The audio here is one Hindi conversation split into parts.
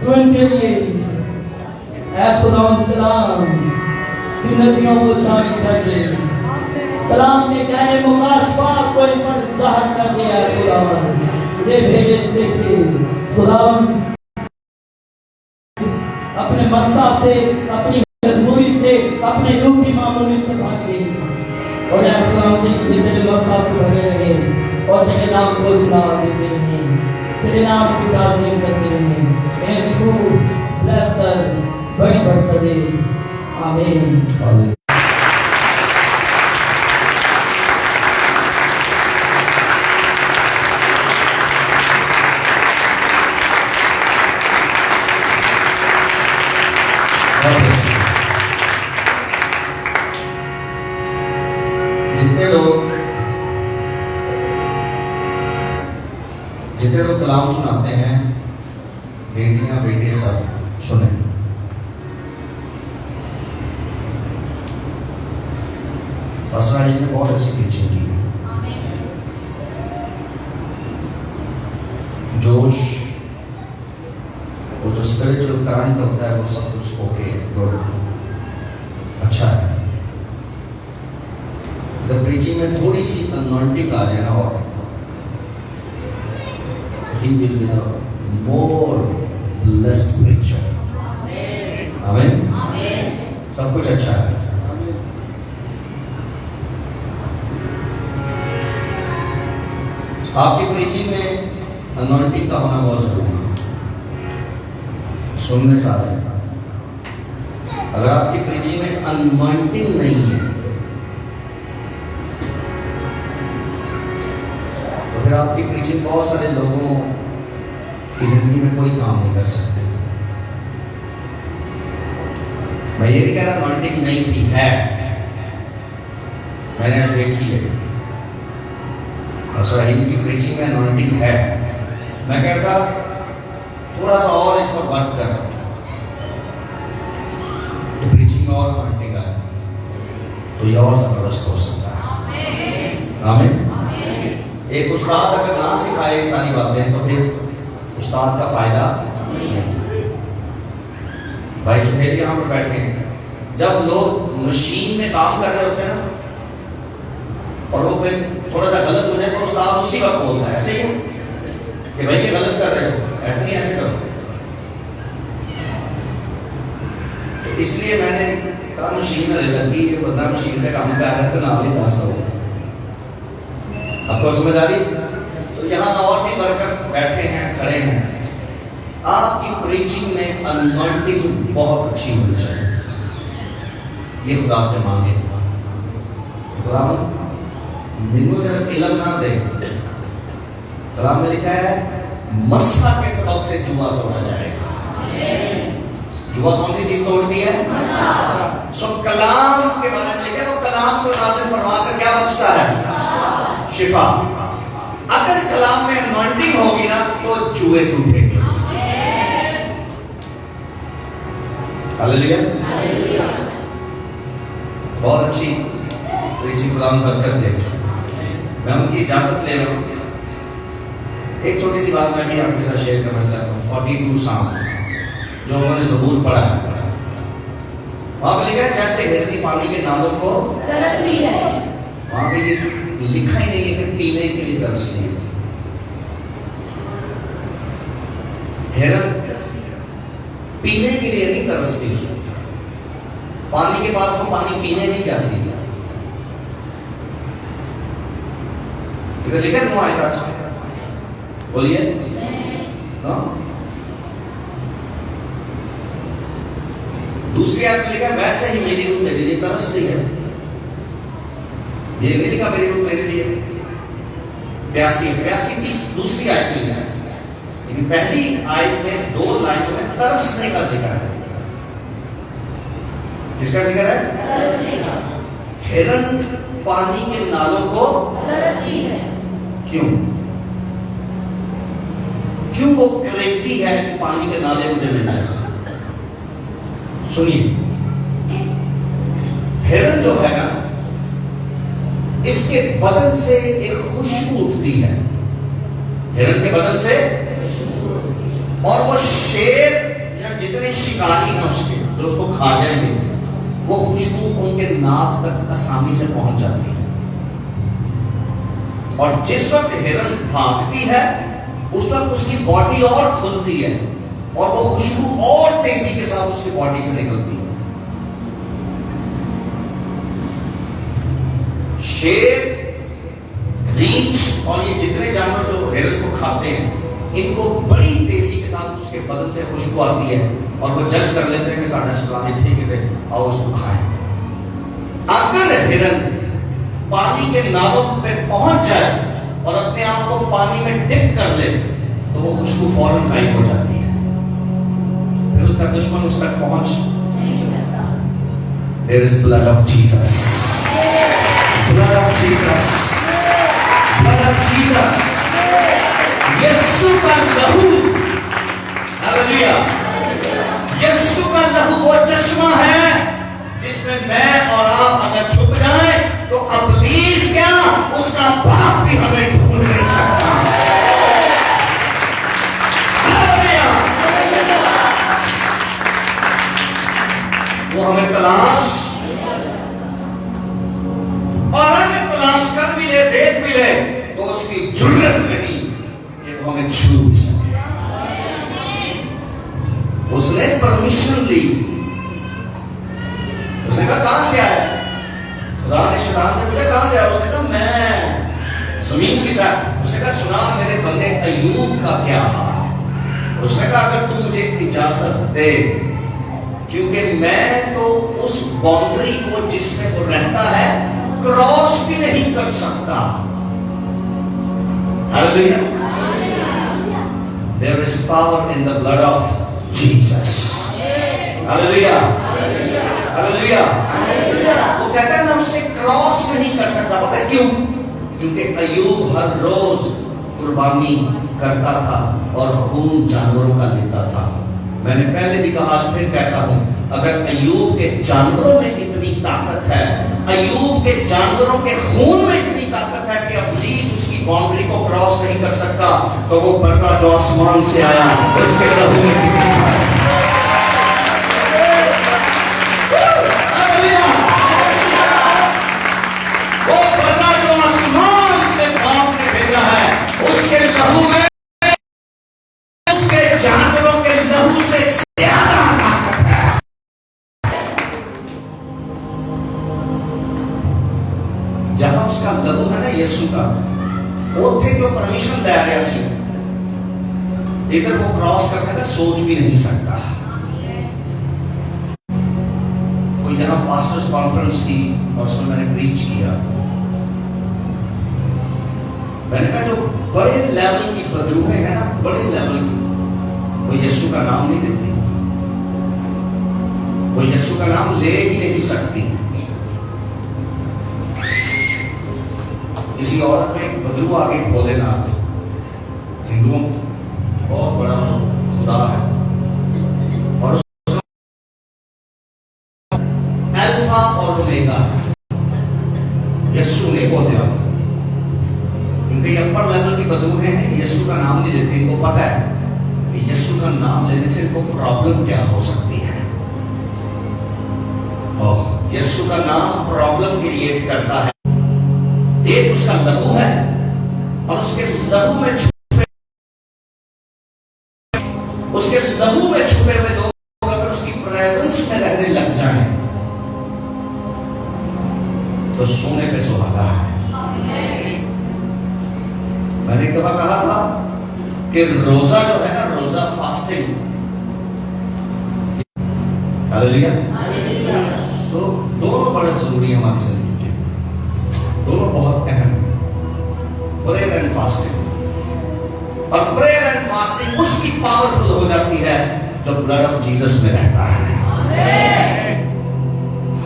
तो इनके लिए ऐ खुदा कलाम की नदियों को जारी कर दे। कलाम में कहने मुकाशफा को इन पर ज़ाहिर कर दिया है खुदावन। ये भेजे से कि खुदावन अपने मस्सा से, अपनी मजबूरी से, अपने लूटी मामूली से भागे और ऐ खुदावन तेरे मस्सा से भगे रहे और तेरे नाम को चला देते रहे, तेरे नाम की ताज़ीम करते रहे। इन्हें छू ब्लेस कर बड़ी बरकत दे। आमीन आमीन। जितने लोग कलाम सुनाते हैं, बेटियां बेटे सब सुने। असरा जी ने बहुत अच्छी टीचिंग की। जोश, वो जो स्पिरिचुअल करंट होता है वो सब कुछ ओके गुड अच्छा है। अगर प्रीचिंग में थोड़ी सी अनॉइंटिंग आ जाए ना, और he will be the more blessed preacher. आमीन। सब कुछ अच्छा है। आपकी प्रीचिंग में अनॉइंटिंग का होना बहुत जरूरी है। सुनने सारे, अगर आपकी प्रीचिंग में अनॉइंटिंग नहीं है तो फिर आपकी प्रीचिंग बहुत सारे लोगों की जिंदगी में कोई काम नहीं कर सकते। मैं ये नहीं कह रहा अनॉइंटिंग नहीं थी, है, मैंने आज देखी है। असराइल की प्रीचिंग में अनॉइंटिंग है। मैं कहता थोड़ा सा और इस पर वर्क कर तो प्रीचिंग में और अनॉइंटिंग आए तो ये और जबरदस्त हो सकता है। आमीन। एक उस्ताद अगर ना सिखाए ये सारी बातें तो फिर उस्ताद का फायदा नहीं। भाई सुहेल यहाँ पर बैठे हैं, जब लोग मशीन में काम कर रहे होते हैं ना और वो फिर थोड़ा सा गलत हो जाए तो उस्ताद उसी वक्त बोलता है, ऐसे ही कि भाई ये गलत कर रहे हो, ऐसे नहीं, ऐसे करो। तो इसलिए मैंने कहा मशीन में लगी कि बंदा मशीन का काम कर रहा है तो नाम ही दास करो। आपको समझ आ रही? तो यहाँ और भी वर्कर बैठे हैं, खड़े हैं। आपकी प्रीचिंग में अनॉइंटिंग बहुत अच्छी होनी चाहिए। ये खुदा से मांगे, खुदा मेनू सिर्फ इल्म ना दे। कलाम में लिखा है मस्सा के सबब से जुआ तोड़ा जाएगा। जुआ कौन सी चीज तोड़ती है? सो कलाम के बारे में लिखा है, तो कलाम को नाज़िल फरमा कर क्या बख्शता है? शिफा। अगर कलाम में अनॉइंटिंग होगी ना तो जुए टूटेंगे। हालेलुया। बहुत अच्छी प्रीचिंग खुदा बरकत दे। मैं उनकी इजाजत ले रहा हूँ। एक छोटी सी बात मैं भी आपके साथ शेयर करना चाहता हूँ। 42 साल जो उन्होंने ज़बूर पढ़ा है, वहां पे लिखा है जैसे हिरनी पानी के नालों को तरसती है। वहां पे ये लिखा ही नहीं है कि पीने के लिए तरसती है। हिरन पीने के लिए नहीं तरसती, उसको पानी के पास वो पानी पीने नहीं जाती। लिखा है तुम्हारे पास, बोलिए ना। दूसरी आयत में लिखा वैसे ही मेरी रूह तेरे लिए तरसती है। ये नहीं लिखा मेरी रूह तेरे लिए प्यासी है। प्यासी की दूसरी आयत में लिखा है, लेकिन पहली आयत में 2 लाइनों में तरसने का जिक्र है। किसका जिक्र है? हिरन पानी के नालों को तरसती है। क्यों? क्यों वो क्रेजी है कि पानी के नाले मुझे मिल जाए? सुनिए, हिरन जो है ना, इसके बदन से एक खुशबू उठती है। हिरन के बदन से, और वो शेर जितने शिकारी हैं उसके, जो उसको खा जाएंगे, वो खुशबू उनके नाक तक आसानी से पहुंच जाती है। और जिस वक्त हिरन भागती है उस वक्त उसकी बॉडी और खुलती है और वो खुशबू और तेजी के साथ उसकी बॉडी से निकलती है। शेर, रीछ और ये जितने जानवर जो हिरन को खाते हैं, इनको बड़ी तेजी के साथ उसके बदन से खुशबू आती है और वो जज कर लेते हैं कि साढ़े शिकार ठीक है और उसको खाएं। अगर हिरन पानी के नालों पे पहुंच जाए और अपने आप को पानी में डिप कर ले तो वो खुशबू फौरन गायब हो जाती है, फिर उसका दुश्मन उस तक पहुंच नहीं सकता। There is blood of Jesus, blood of Jesus, blood of Jesus, यीशु का लहू, हालेलुया। यीशु का लहू वो चश्मा है जिसमें मैं और आप अगर छुप जाएं तो इब्लीस क्या, उसका बाप भी हमें ढूंढ नहीं सकता। हालेलुया। वो हमें तलाश, और अगर तलाश कर भी ले, देख भी ले, तो उसकी जुर्रत नहीं कि वो हमें छू भी सके। उसने परमिशन ली, उसने कहा कहां से आया? खुदा ने शैतान से पूछा कहां से आया? उसने कहा मैं जमीन के साथ। उसने कहा सुना मेरे बंदे अय्यूब का क्या हाल है। उसने कहा अगर तू मुझे इजाजत दे, क्योंकि मैं तो उस बाउंड्री को जिसमें वो रहता है क्रॉस भी नहीं कर सकता। Hallelujah. There is power in the blood of Jesus. Hallelujah, hallelujah. वो कहता है मैं उससे क्रॉस नहीं कर सकता। पता है क्यों? क्योंकि अय्यूब हर रोज कुर्बानी करता था और खून जानवरों का लेता था। मैंने पहले भी कहा, आज फिर कहता हूं, अगर अय्यूब के जानवरों में इतनी ताकत है, अय्यूब के जानवरों के खून में इतनी ताकत है कि इब्लीस उसकी बाउंड्री को क्रॉस नहीं कर सकता, तो वो बर्रा जो आसमान से आया उसके लहू में कितनी ताकत है। वो बर्रा जो आसमान से बाप ने भेजा है, उसके लहू में जानवरों के लहू से ज्यादा ताकत है। जहां उसका लहू है ना यीशु का, उथे तो परमिशन ले रहा सी, इधर वो क्रॉस करने का सोच भी नहीं सकता। कोई यहां पास्टर्स कॉन्फ्रेंस की और उसमें मैंने प्रीच किया, मैंने कहा जो बड़े लेवल की बदरूहें हैं ना, बड़े लेवल की, वो यीशु का नाम नहीं लेती, वो यीशु का नाम ले ही नहीं सकती। किसी औरत में एक बदरू आ गई, भोलेनाथ, हिंदुओं बहुत बड़ा खुदा है, और अल्फा और ओमेगा यीशु ने बोल दिया, क्योंकि अपर लेवल की बदरूहें हैं, यीशु का नाम नहीं लेते। इनको पता है कि यीशु का नाम लेने से इनको प्रॉब्लम क्या हो सकती है। और यीशु का नाम प्रॉब्लम क्रिएट करता है। एक उसका लहू है और उसके लहू में छुपे, उसके लहू में छुपे हुए लोग अगर उसकी प्रेजेंस में रहने लग जाएं तो सोने पे सुहागा है। मैंने एक दफा कहा था कि रोजा जो है ना, रोजा फास्टिंग, हालेलुया, सो दोनों बड़े जरूरी है हमारी जिंदगी के, दोनों बहुत अहम है, प्रेयर एंड फास्टिंग। और प्रेयर एंड फास्टिंग उसकी पावरफुल हो जाती है जो ब्लड ऑफ जीसस में रहता है।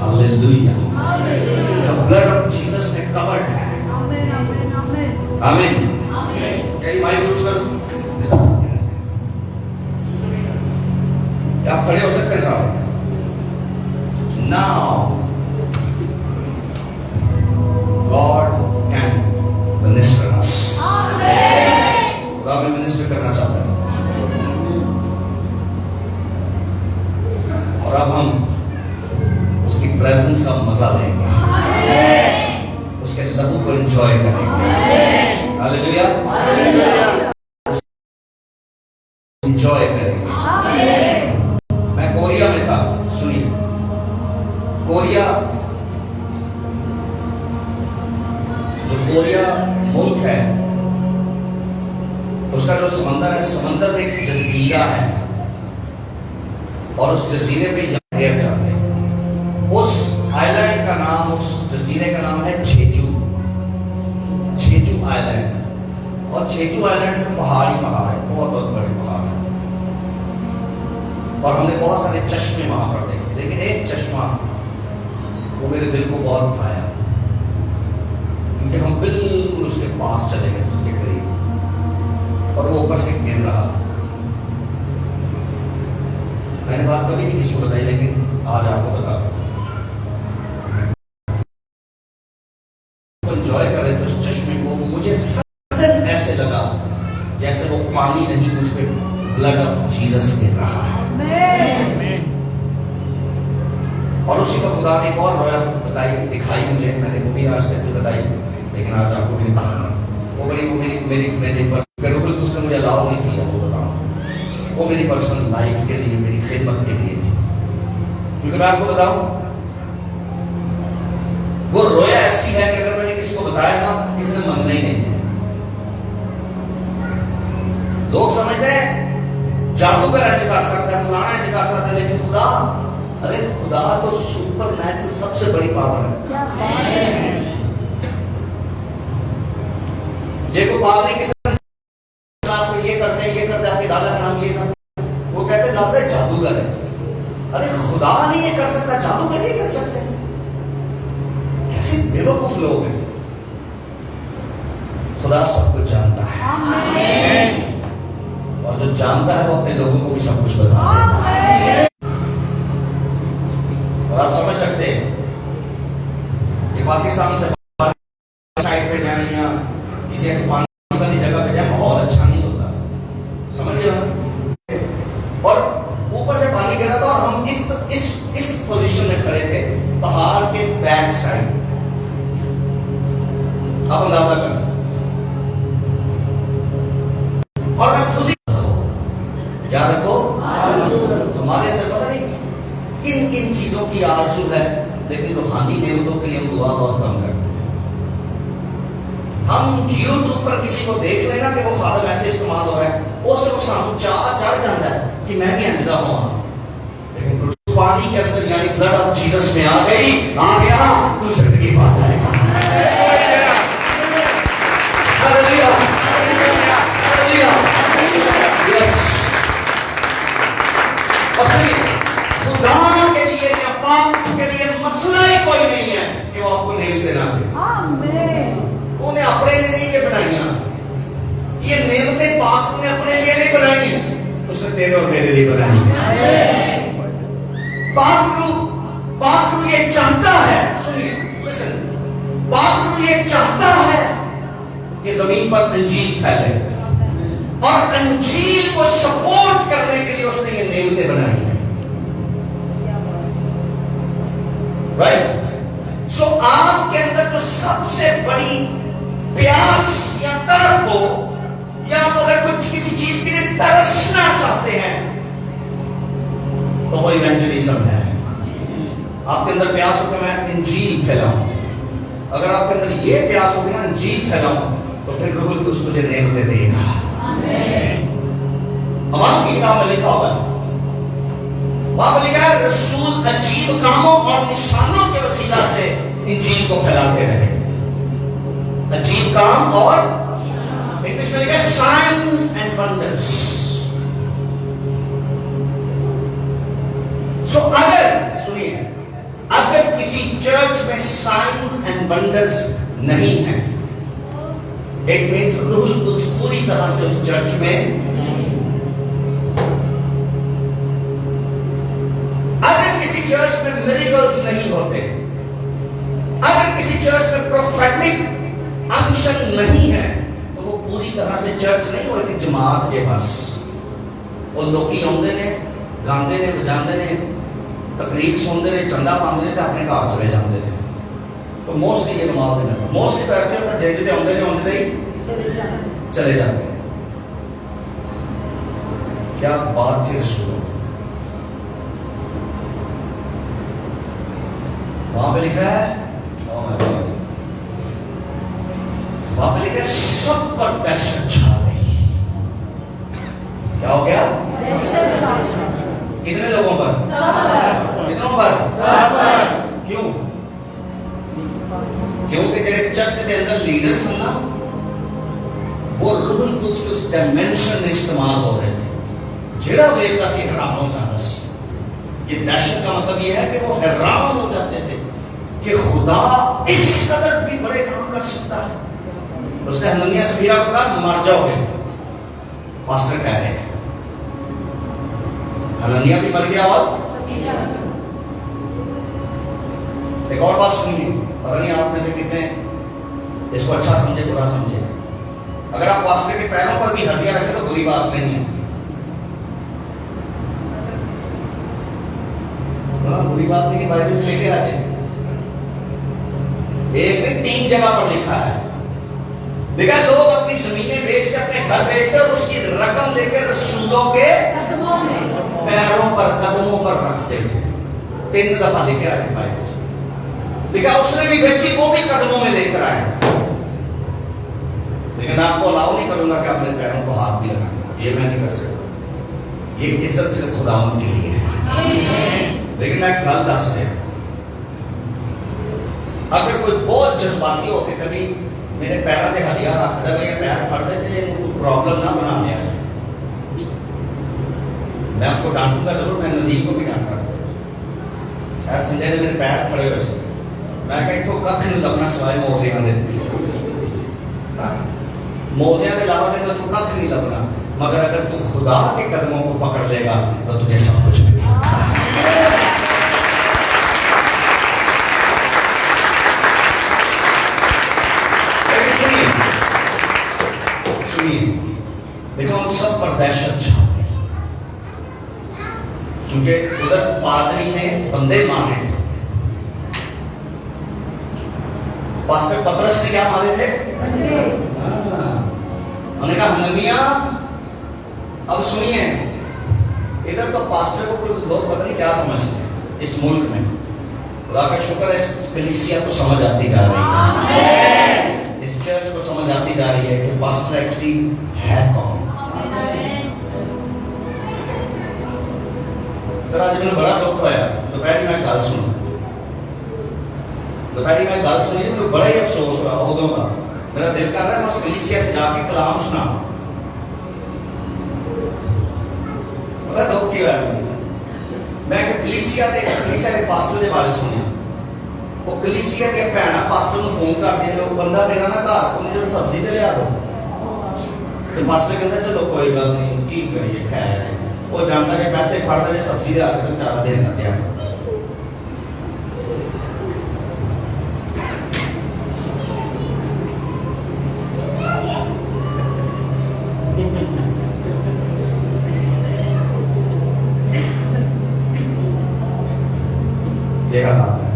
हालेलुया, जो ब्लड ऑफ जीसस में कवर्ड है। आमीन। कई माइक यूज करो, आप खड़े हो सकते हैं साहब। नाउ गॉड कैन मिनिस्टर अस। खुदा में मिनिस्टर करना चाहता है। तब हम उसकी प्रेजेंस का मजा लेंगे, उसके लहू को एंजॉय करेंगे। हालेलुया, एंजॉय करेंगे। मैं कोरिया में था, सुनिए, कोरिया, जो कोरिया मुल्क है, उसका जो समंदर है, समंदर में एक जजीरा है और उस जजीरे पे एयर जाते हैं। उस आइलैंड का नाम, उस जजीरे का नाम है जेजू, जेजू आइलैंड। और जेजू आइलैंड में पहाड़ ही पहाड़ है, बहुत बहुत बड़े पहाड़ है। और हमने बहुत सारे चश्मे वहां पर देखे, लेकिन एक चश्मा वो मेरे दिल को बहुत भाया, क्योंकि हम बिल्कुल उसके पास चले गए, उसके करीब, और वो ऊपर से गिर रहा था। मैंने बात कभी नहीं किसी को बताई, लेकिन आज आपको बता, एंजॉय कर रहे थे उस चश्मे को। मुझे सडन ऐसे लगा जैसे वो पानी नहीं, मुझ पे ब्लड ऑफ जीसस गिर रहा है। और उसी को खुदा ने एक और रोया बताई, दिखाई मुझे, मैंने वो भी आज से बताई, लेकिन आज आपको भी बताऊंगा। वो बड़ी वो मेरी मेरी मेरे रूहुल कुद्दूस ने मुझे अलाउ नहीं किया वो बताऊं, वो मेरी पर्सनल लाइफ के लिए, मेरी खिदमत के लिए थी। क्योंकि मैं आपको बताऊं, वो रोया ऐसी है कि अगर मैंने किसी को बताया ना, किसी ने मानना ही नहीं। लोग समझते हैं जादूगर इंज कर सकता है, फलाना इंज कर सकता है, लेकिन खुदा, अरे खुदा तो सुपर नेचुरल सबसे बड़ी पावर है। जेको पादरी किसी को ये करते हैं, आपके दादा का नाम ये था, वो कहते हैं लगता है जादूगर है। अरे खुदा नहीं ये कर सकता, जादूगर ये कर सकते हैं। ऐसे बेवकूफ लोग हैं। खुदा सब कुछ जानता है, और जो जानता है वो अपने लोगों को भी सब कुछ बताता है। और आप समझ सकते हैं कि पाकिस्तान से साइड पे जाए या किसी ऐसे पानी वाली जगह पे जाए, माहौल अच्छा नहीं होता, समझ गए ना? और ऊपर से पानी गिर रहा था और हम इस पोजीशन में खड़े थे, पहाड़ के बैक साइड। आप अंदाजा करें, और मैं खुद ही रखो, क्या रखो, तुम्हारे अंदर पता नहीं किन किन चीजों की आरज़ू है, लेकिन रूहानी नेमतों के लिए हम दुआ बहुत कम करते हैं। हम यूट्यूब पर किसी को देख लेना कि वो खादम ऐसे इस्तेमाल हो रहा है, उससे वो सामू चाह चढ़ जाता है कि मैं भी अंजदा हुआ, लेकिन पानी के अंदर यानी ब्लड ऑफ जीसस में आ गया, तू जिंदगी पा जाएगा। Hallelujah, hallelujah, yes. और खुदा के लिए या पाप के लिए मसला ही कोई नहीं है कि वो आपको नेमतें ना दे। उन्हें अपने लिए नहीं के बनाई, ये नेमतें पाक ने अपने लिए नहीं बनाई, उसने तेरे और मेरे लिए बनाई। पाकरू ये चाहता है, सुनिए, लिसन, पाकरू ये चाहता है कि जमीन पर अंजील फैले, और अंजील को सपोर्ट करने के लिए उसने ये नेमतें बनाई है। राइट? सो आपके अंदर जो सबसे बड़ी प्यास या तड़प हो, या आप अगर कुछ किसी चीज के लिए तरसना चाहते हैं, तो वो इवेंजलिज्म है। आपके अंदर प्यास हो कि मैं इंजील फैलाऊं, अगर आपके अंदर ये प्यास हो कि मैं इंजील फैलाऊं, तो फिर रूहुल कुद्दूस मुझे नेमतें देगा। अमाल की किताब में लिखा हुआ है, वहां पर लिखा है, रसूल अजीब कामों और निशानों के वसीला से इंजील को फैलाते रहे। अजीब काम, और इंग्लिश में लिखा है साइंस एंड वंडर्स। सो अगर, सुनिए, अगर किसी चर्च में साइंस एंड वंडर्स नहीं है, इट मीन्स रूहुल कुद्दूस पूरी तरह से उस चर्च में। अगर किसी चर्च में मिरेकल्स नहीं होते, अगर किसी चर्च में प्रोफेटिक अनशन नहीं है, तो वो पूरी तरह से चर्च नहीं, वो एक जमात जे बस। वो लोग आते ने, गाते ने, बजाते ने, तकरीर सुनते हैं, चंदा पाते हैं तो अपने घर चले जाते हैं। तो मोस्टली ये नमाज देना मोस्टली तो ऐसे होता है, जिंज आते हैं उंजते ही चले जाते हैं। क्या बात थी रसूलों की। वहां पे लिखा है, वहां पे लिखा है सब पर दहशत छा गई। क्या हो गया? कितने लोगों पर? कितनों पर? क्यों? क्योंकि तेरे चर्च के अंदर लीडर्स हैं ना, वो रूहुल कुछ कुछ डायमेंशन इस्तेमाल हो रहे थे। जेड़ा वेखता सी हैरान हो जाता सी। ये दहशत का मतलब ये है कि वो हैरान हो जाते थे कि खुदा इस कदर भी बड़े काम कर सकता है। उसने हननिया सफीरा को कहा मर जाओगे। पास्टर कह रहे हैं हननिया भी मर गया और एक और बात सुनिए, पता नहीं आप में से कितने इसको अच्छा समझे बुरा समझे। अगर आप पास्टर के पैरों पर भी हड्डियां रखें तो बुरी बात नहीं है। बुरी बात नहीं, बाइबल से लेके आ जाए। एक नहीं 3 जगह पर लिखा है। देखा लोग अपनी जमीनें बेचते, अपने घर बेचते और उसकी रकम लेकर रसूलों के पैरों पर कदमों पर रखते थे। 3 दफा लिखे आए बाइबल। देखा उसने भी बेची, वो भी कदमों में लेकर आए। लेकिन आपको अलाउ नहीं करूंगा कि आप मेरे पैरों को हाथ भी लगाएं, ये मैं नहीं कर सकता। ये इज्जत सिर्फ खुदावंद के लिए है। लेकिन मैं गल दस रहा, अगर कोई बहुत जज्बाती होके कभी मेरे पैरों के हदिया रख दे, मेरे पैर फड़ दे तो कोई प्रॉब्लम ना बना लिया जाए। मैं उसको डांटूंगा जरूर, मैं नदीम को भी डांटा। संजय ने मेरे पैर फड़े हुए से, मैं कहीं तो कख नहीं लगना सिवाय मोजिया दे। मोजिया के अलावा तो कख नहीं लगना। मगर अगर तू खुदा के कदमों को पकड़ लेगा तो तुझे सब कुछ मिल सकता है। देखो उन सब पर दहशत छा गई, क्योंकि उधर पादरी ने बंदे मारे थे। पास्टर पतरस ने क्या मारे थे? उन्होंने कहा हननिया, अब सुनिए, इधर तो पास्टर को कुछ लोग पता नहीं क्या समझते हैं इस मुल्क में। खुदा का शुक्र है इस कलीसिया को समझ आती जा रही है, इस चर्च को समझ आती जा रही है कि पास्टर एक्चुअली है कौन। सर आज मैंने बड़ा दुख होया, दोपहरी मैं गल सुनी, मुझे बड़ा ही अफसोस हुआ उदों का। मेरा दिल कर रहा है बस कलीसिया से जाके कलाम सुना। बड़ा दुख की है। मैं कलीसिया के पास्टर के बारे सुनिया, वो कलीसिया के भैन पास्टर को फोन करते हैं, बंदा मेरा ना घर को नहीं सब्जी तो लिया दो। तो पास्टर कहता चलो कोई गल नहीं, की करिए, खैर है। वो जानता कि पैसे फड़ता है सब्जी लिया के तो 4 दिन लग गया। देखा बात है,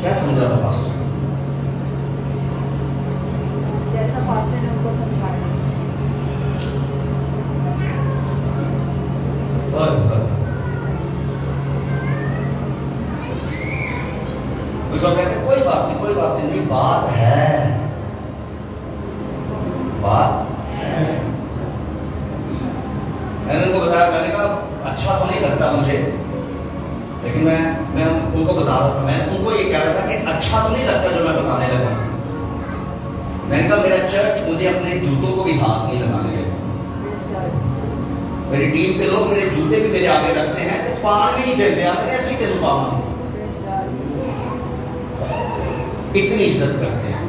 क्या समझा था पास्टर? जैसा पास्टर ने उनको समझाया। कुछ लोग कहते कोई बात नहीं, कोई बात नहीं, बात है, बात है। मैंने उनको बताया, मैंने कहा अच्छा तो नहीं लगता मुझे, लेकिन मैं उनको बता रहा था, मैं उनको ये कह रहा था कि अच्छा तो नहीं लगता जो मैं बताने लगा। मैंने कहा मेरा चर्च मुझे अपने जूतों को भी हाथ नहीं लगाने देता। मेरी टीम के लोग मेरे जूते भी मेरे आगे रखते हैं तो पान भी नहीं देते, मैंने ऐसी तेज पावन इतनी इज्जत करते हैं,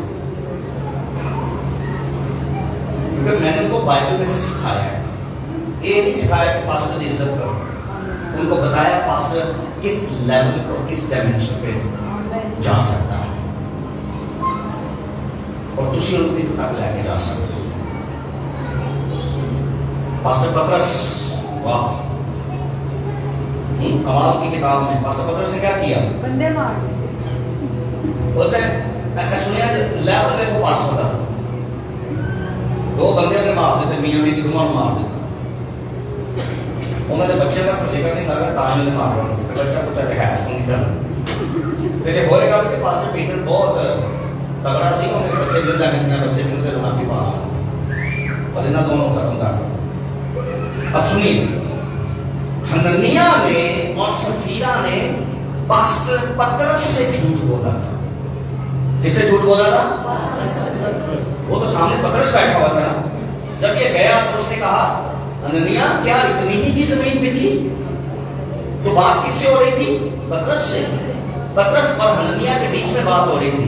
क्योंकि मैंने उनको बाइबल में से सिखाया है। ये नहीं सिखाया कि पास्टर की इज्जत करो, उनको बताया पास्टर किस लेवल पर, किस डायमेंशन पे जा सकता है और तुसी उनको तक लेके जा सकते हो। पास्टर पतरस वाह, कमाल की किताब में पास्टर पतरस ने क्या किया? बंदे मार उसने सुनिया लेवल देखो पास्टर का, दो बंदे ने मार देते, मियां बीवी दोनों मार देता, उन्होंने बच्चे का खुशी का नहीं लगा, ताई ने मार दिया, बच्चा कुछ दिखाया उनकी तरह। तो होएगा कि पास्टर पीटर बहुत तगड़ा सी, उन्हें बच्चे मिल जाने से बच्चे मिलते तो भी पाल और इन्हें दोनों खत्म कर। अब सुनिए, हननिया ने और सफीरा ने पास्टर पतरस से झूठ बोला था। किससे झूठ बोला था? वो तो सामने पतरस बैठा हुआ था ना। जब ये गया तो उसने कहा, हननिया क्या इतनी ही की जमीन बिकी? तो बात किससे हो रही थी? पतरस से। पतरस और हननिया के बीच में बात हो रही थी।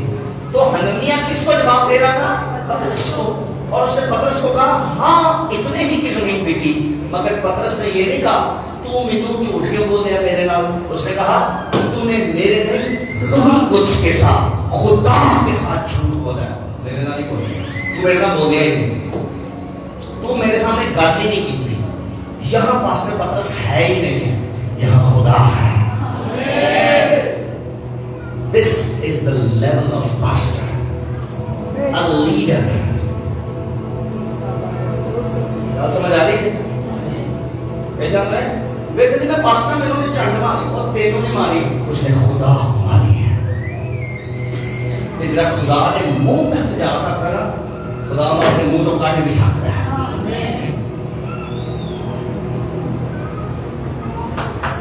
तो हननिया किसको जवाब दे रहा था? पतरस को। और उसने पतरस को कहा, हाँ इतने ही की जमीन बिकी। मगर पतरस ने ये नहीं कहा तू मैनू झूठ क्यों बोल दिया मेरे नाल। उसने कहा तूने मेरे नहीं रूह कुद्स के साथ, खुदा के साथ झूठ बोला, मेरे नाल नहीं बोल दिया, तू मेरे नाल बोल दिया ही नहीं, तू मेरे सामने गल ही नहीं की थी। यहाँ पास्टर पतरस है ही नहीं है, यहाँ खुदा है। This is the level of pastor, a leader. बात समझ आ रही है? जानते हैं वे कहते मैं पास्टर मेरे ने चंड मारी और तेनों ने मारी, उसने खुदा को मारी है। तेरा खुदा ने मुंह तक जा सकता ना, खुदा ने अपने मुंह तो काट भी सकता है।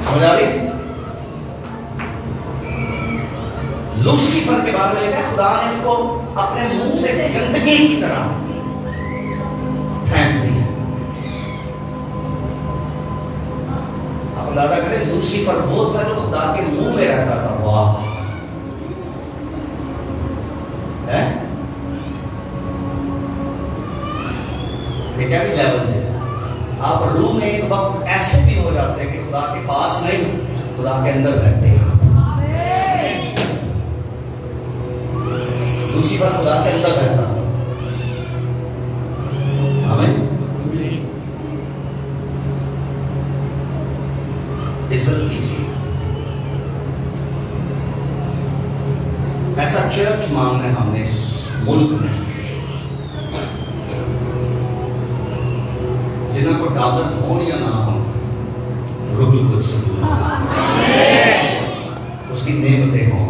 समझ आ रही? लूसीफर के बारे में लिखा है, खुदा ने उसको अपने मुंह से गंदगी की तरह फेंक दिया। आप अंदाजा करें, लूसीफर वो था जो खुदा के मुंह में रहता था। वाह, है क्या भी लेवल से आप रूह में एक वक्त ऐसे भी हो जाते हैं कि खुदा के पास नहीं, खुदा के अंदर रहते हैं। लूसीफर खुदा के अंदर रहता था। आमीन। इज्जत कीजिए। ऐसा चर्च मांगना है हमने इस मुल्क में, जिन्हें को दावत हो या ना हो, रूहुल कुद्स उसकी नेमतें हो,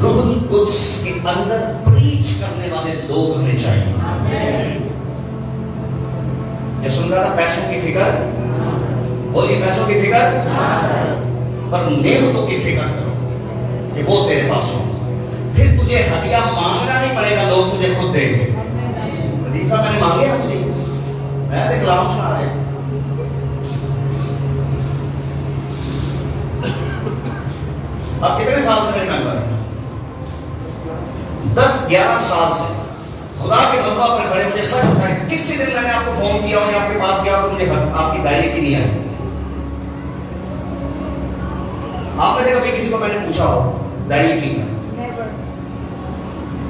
रूहुल कुद्स के अंदर प्रीच करने वाले लोग होने चाहिए। ये सुन रहा था, पैसों की फिक्र, बोलिए पैसों की फिक्र, पर नेमतों की फिक्र करो कि वो तेरे पास हो। फिर तुझे हदिया मांगना नहीं पड़ेगा, लोग तुझे खुद देंगे। दीक्षा मैंने मांगे हमसे, मैं तो कलाम सुना रहे। आप कितने साल से मेरे मेंबर हैं? 10-11 साल से खुदा के मसबा पर खड़े। मुझे सच बताएं, किसी दिन मैंने आपको फोन किया और आपके पास गया तो मुझे आपकी दाई की नहीं आई? आप में से कभी किसी को मैंने पूछा हो दाई की?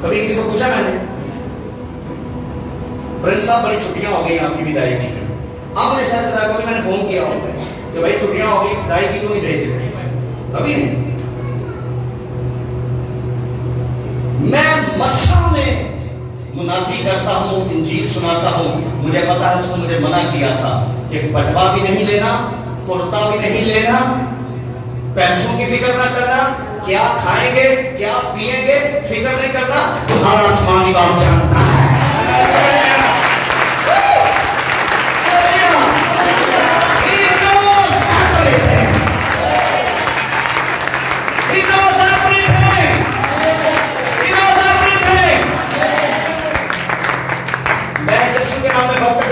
कभी किसी को पूछा मैंने? प्रिंस साहब बड़ी छुट्टियां हो गई आपकी भी दाई की। आप मुझे सच बताया, कभी मैंने फोन किया हो कि भाई छुट्टियां हो गई, दाई की क्यों नहीं भेजे? कभी नहीं। मैं मसा में मुनादी करता हूं, इंजील सुनाता हूं। मुझे पता है उसने मुझे मना किया था कि बटवा भी नहीं लेना, कुर्ता भी नहीं लेना, पैसों की फिक्र ना करना, क्या खाएंगे क्या पिएंगे फिक्र नहीं करना, तुम्हारा आसमानी बाप जानता है।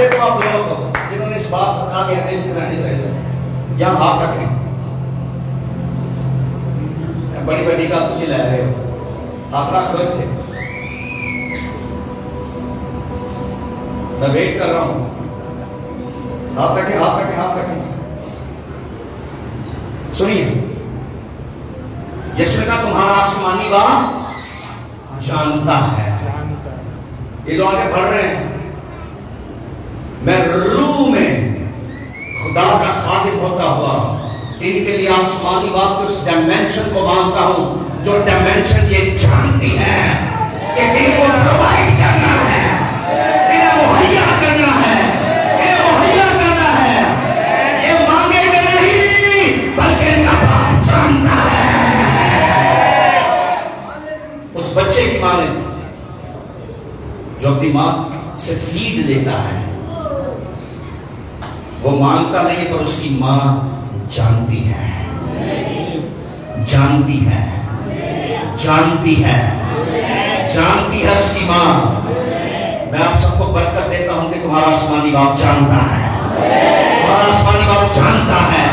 तो आप दोनों को जिन्होंने इस बात को कहा यहां हाथ रखें। बड़ी बड़ी का तुझे ले रहे हो, हाथ रख लो थे। मैं वेट कर रहा हूं, हाथ रखें, हाथ रखें, हाथ रखें। सुनिए, यीशु का तुम्हारा आसमानी बाप जानता है। ये जो आगे बढ़ रहे हैं, मैं रूह खुदा का खादिम होता हुआ इनके लिए आसमानी बाप के उस डायमेंशन को मानता हूं, जो डायमेंशन ये जानती है कि इनको प्रोवाइड करना है, इन्हें मुहैया करना है, इन्हें मुहैया करना है। ये मांगेंगे नहीं, बल्कि इनका बाप जानता है। उस बच्चे की मां ने जो अपनी मां से फीड लेता है, वो मांगता नहीं पर उसकी मां जानती है, जानती है, जानती है, जानती है उसकी मां। मैं आप सबको बरकत देता हूं कि तुम्हारा आसमानी बाप जानता है, तुम्हारा आसमानी बाप जानता है।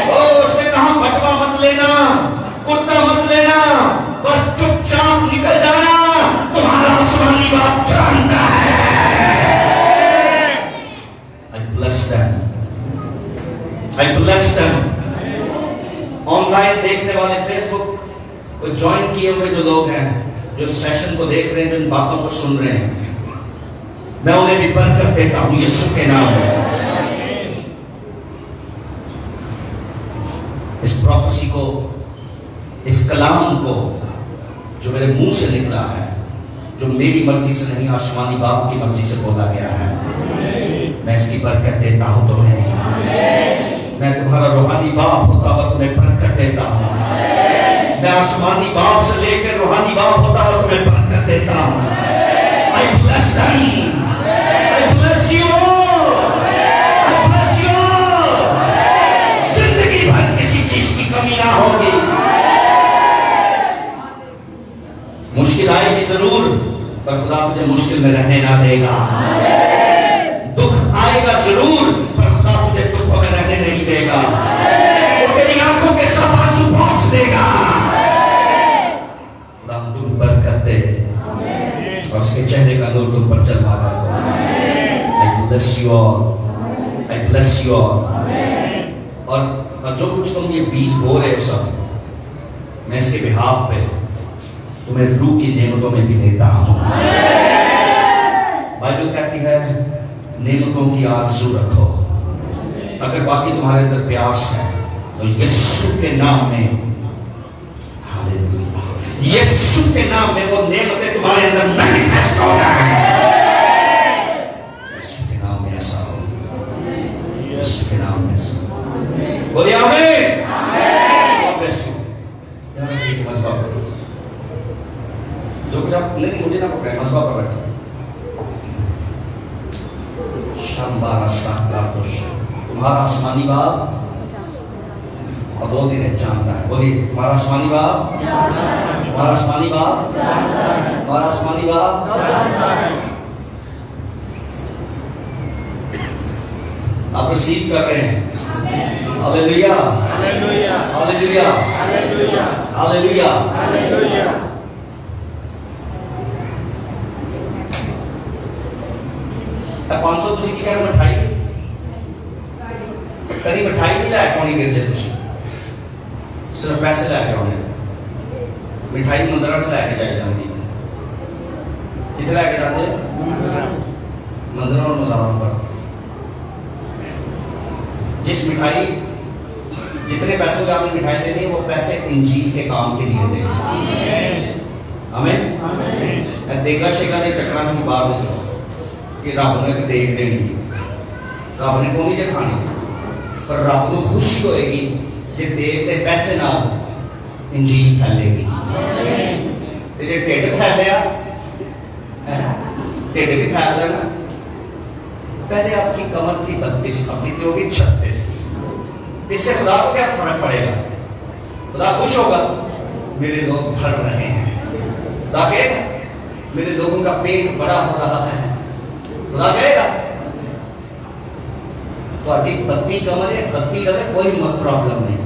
ओ उससे कहा बटवा मत लेना, कुर्ता मत लेना, बस चुपचाप निकल जाना, तुम्हारा आसमानी बाप जानता है। I bless them. ऑनलाइन देखने वाले, फेसबुक को ज्वाइन किए हुए जो लोग हैं, जो सेशन को देख रहे हैं, जो इन बातों को सुन रहे हैं, मैं उन्हें भी बरकत देता हूं यीशु के नाम में। इस प्रोफेसी को, इस कलाम को जो मेरे मुंह से निकला है, जो मेरी मर्जी से नहीं आसमानी बाप की मर्जी से बोला गया है, मैं इसकी बरकत देता हूं तुम्हें। मैं तुम्हारा रूहानी बाप होता हुआ तुम्हें बरकत देता हूं। मैं आसमानी बाप से लेकर रूहानी बाप होता हुआ तुम्हें बरकत देता हूं। I bless them. I bless you. I bless you. जिंदगी भर किसी चीज की कमी ना होगी। मुश्किल आएगी जरूर, पर खुदा तुझे मुश्किल में रहने ना देगा। दुख आएगा जरूर, पर खुदा तुझे दुखों में रहने नहीं देगा। वो तेरी आंखों के सब आंसू पोंछ देगा। खुदा तुम बरकत दे और उसके चेहरे का नूर तुम पर जलवाता हो। I bless you all. I bless you all. और जो कुछ तुम ये बीज बो रहे हो सब, मैं इसके बिहाफ पे तुम्हें रूह की नेमतों में भी लेता हूं। बाइबल कहती है नेमतों की आरज़ू रखो। अगर बाकी तुम्हारे अंदर प्यास है तो यीशु के नाम में, हालेलुया, यीशु के नाम में वो नेमतें तुम्हारे अंदर मैनिफेस्ट हो रहा है। यीशु के नाम में ऐसा हो, यीशु के नाम में ऐसा हो। बोलिए आमीन। God bless you. मसबा पर जो कुछ आप नहीं, मुझे ना पकड़े, मसबा पर रखें। शंबारा साता पुरुष, तुम्हारा आसमानी बाप, और बोल दिन जानता है। बोलिए तुम्हारा आसमानी बाप, तुम्हारा आसमानी बाप, तुम्हारा आसमानी बाप। आप रिसीव कर रहे हैं। Hallelujah, hallelujah, hallelujah, hallelujah, hallelujah. अब 500 तुझे की कह मिठाई कभी मिठाई नहीं लाया कौन गिर जाए, तुझे सिर्फ पैसे लैके आने। मिठाई मंदिर से लैके जाई जाती, कितने लैके जाते मंदिर और मज़ारों पर। जिस मिठाई, जितने पैसों की आपने मिठाई देनी है, वो पैसे इंजील के काम के लिए दें। हमें देगा शेगा के चक्कर की बाहर निकलो कि रब ने देख देनी, रब ने को नहीं खानी, पर रब को खुशी होएगी जे देव के पैसे ना इंजील फैलेगी। तेरे ढिड फैलिया, ढिड भी फैल देना। पहले आपकी कमर थी 32, अब कितनी होगी 36। इससे खुदा को क्या फर्क पड़ेगा? खुदा खुश होगा, मेरे लोग भर रहे हैं। खुदा कहेगा मेरे लोगों का पेट बड़ा हो रहा है। खुदा कहेगा तो 32 कमर है, 32 रहे, कोई प्रॉब्लम नहीं।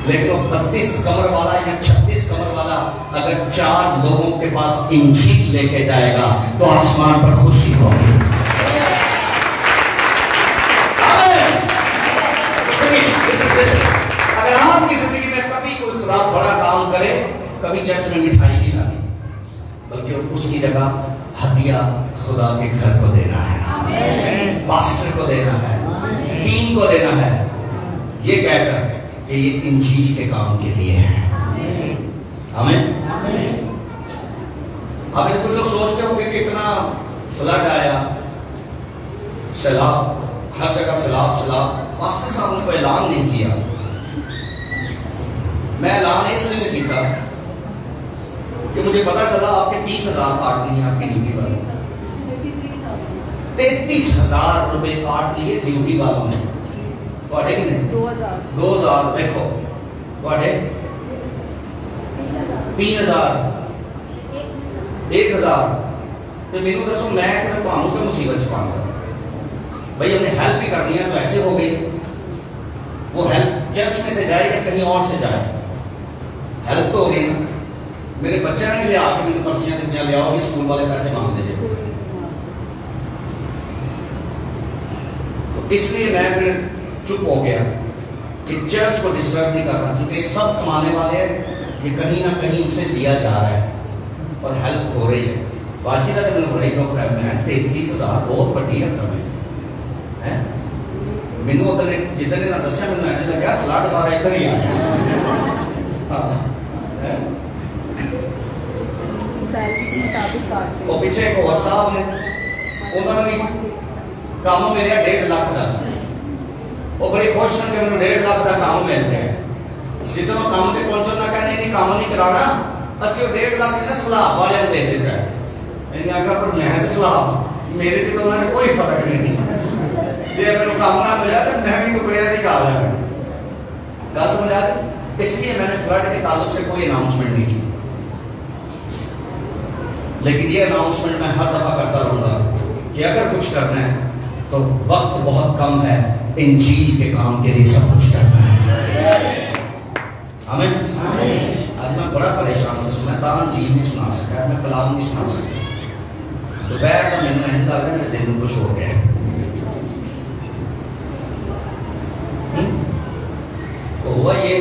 लेकिन वो 32 कमर वाला या 36 कमर वाला अगर 4 लोगों के पास इंजील लेके जाएगा तो आसमान पर खुशी होगी। अगर आपकी जिंदगी में कभी कोई खुदा बड़ा काम करे, कभी चर्च में मिठाई नहीं लानी, बल्कि उसकी जगह हदिया खुदा के घर को देना है, पास्टर को देना है, टीम को देना है, ये कहकर कि ये इंजील के काम के लिए है। आमीन। अब इसे कुछ लोग सोचते होंगे कि इतना फ्लड आया, सैलाब, हर जगह सैलाब सैलाब, पास्टर साहब ने कोई ऐलान नहीं किया। मैं ऐलान इसलिए नहीं किया कि मुझे पता चला आपके 30,000 काट दिए आपकी ड्यूटी वालों ने, 33,000 रुपए काट दिए ड्यूटी वालों ने। ਤੁਹਾਡੇ कितने? 2000 देखो, ਤੁਹਾਡੇ 3000 1000। तो मैनू दसो मैं कि ਤੁਹਾਨੂੰ क्यों मुसीबत च पाऊंगा? भाई हमने हेल्प ही करनी है तो ऐसे हो गई। वो हेल्प चर्च में से जाए या कहीं और से जाए, हेल्प तो हो गई ना। मेरे बच्चे ने ले आके मैंने पर्चियां दी, ले आओ स्कूल वाले पैसे मांग दे। तो इसलिए मैं फिर चुप हो गया कि चर्च को डिस्टर्ब नहीं करना, क्योंकि सब कमाने वाले हैं, ये कहीं ना कहीं इनसे लिया जा रहा है और हेल्प हो रही है। बातचीत का मैंने बड़ा ही दुख है। मैं 33,000 बहुत बड़ी रकम है। मैनू उधर जिधर ने दसिया मैंने ऐसे लगा फ्लड सारा इधर ही आ गया। वो पीछे एक और साहब ने उन्होंने काम मिले 1.5 लाख का, वो बड़ी खुश सन कि मैंने 1.5 लाख का काम मिल गया। जितना काम से पहुंचो ना कहने नहीं काम नहीं कराना, असि 1.5 लाख ना सलाह वाले दे देता है। मैंने आखा पर मैं तो सलाह मेरे से तो उन्होंने कोई फर्क नहीं। जे मैंने काम ना मिला तो मैं भी टुकड़िया की खा लिया। गल समझ आ गई। इसलिए मैंने फ्लड के ताल्लुक से कोई अनाउंसमेंट नहीं की, लेकिन ये अनाउंसमेंट मैं हर दफा करता रहूंगा कि अगर कुछ करना है तो वक्त बहुत कम है, इंजील के काम के लिए सब कुछ करना है। आमीन। आज मैं बड़ा परेशान से सुना, तां इंजील नहीं सुना सका, मैं कलाम नहीं सुना सका। दोपहर का मैंने इंज लग रहा है मेरे दिल में कुछ हो गया। तो हुआ ये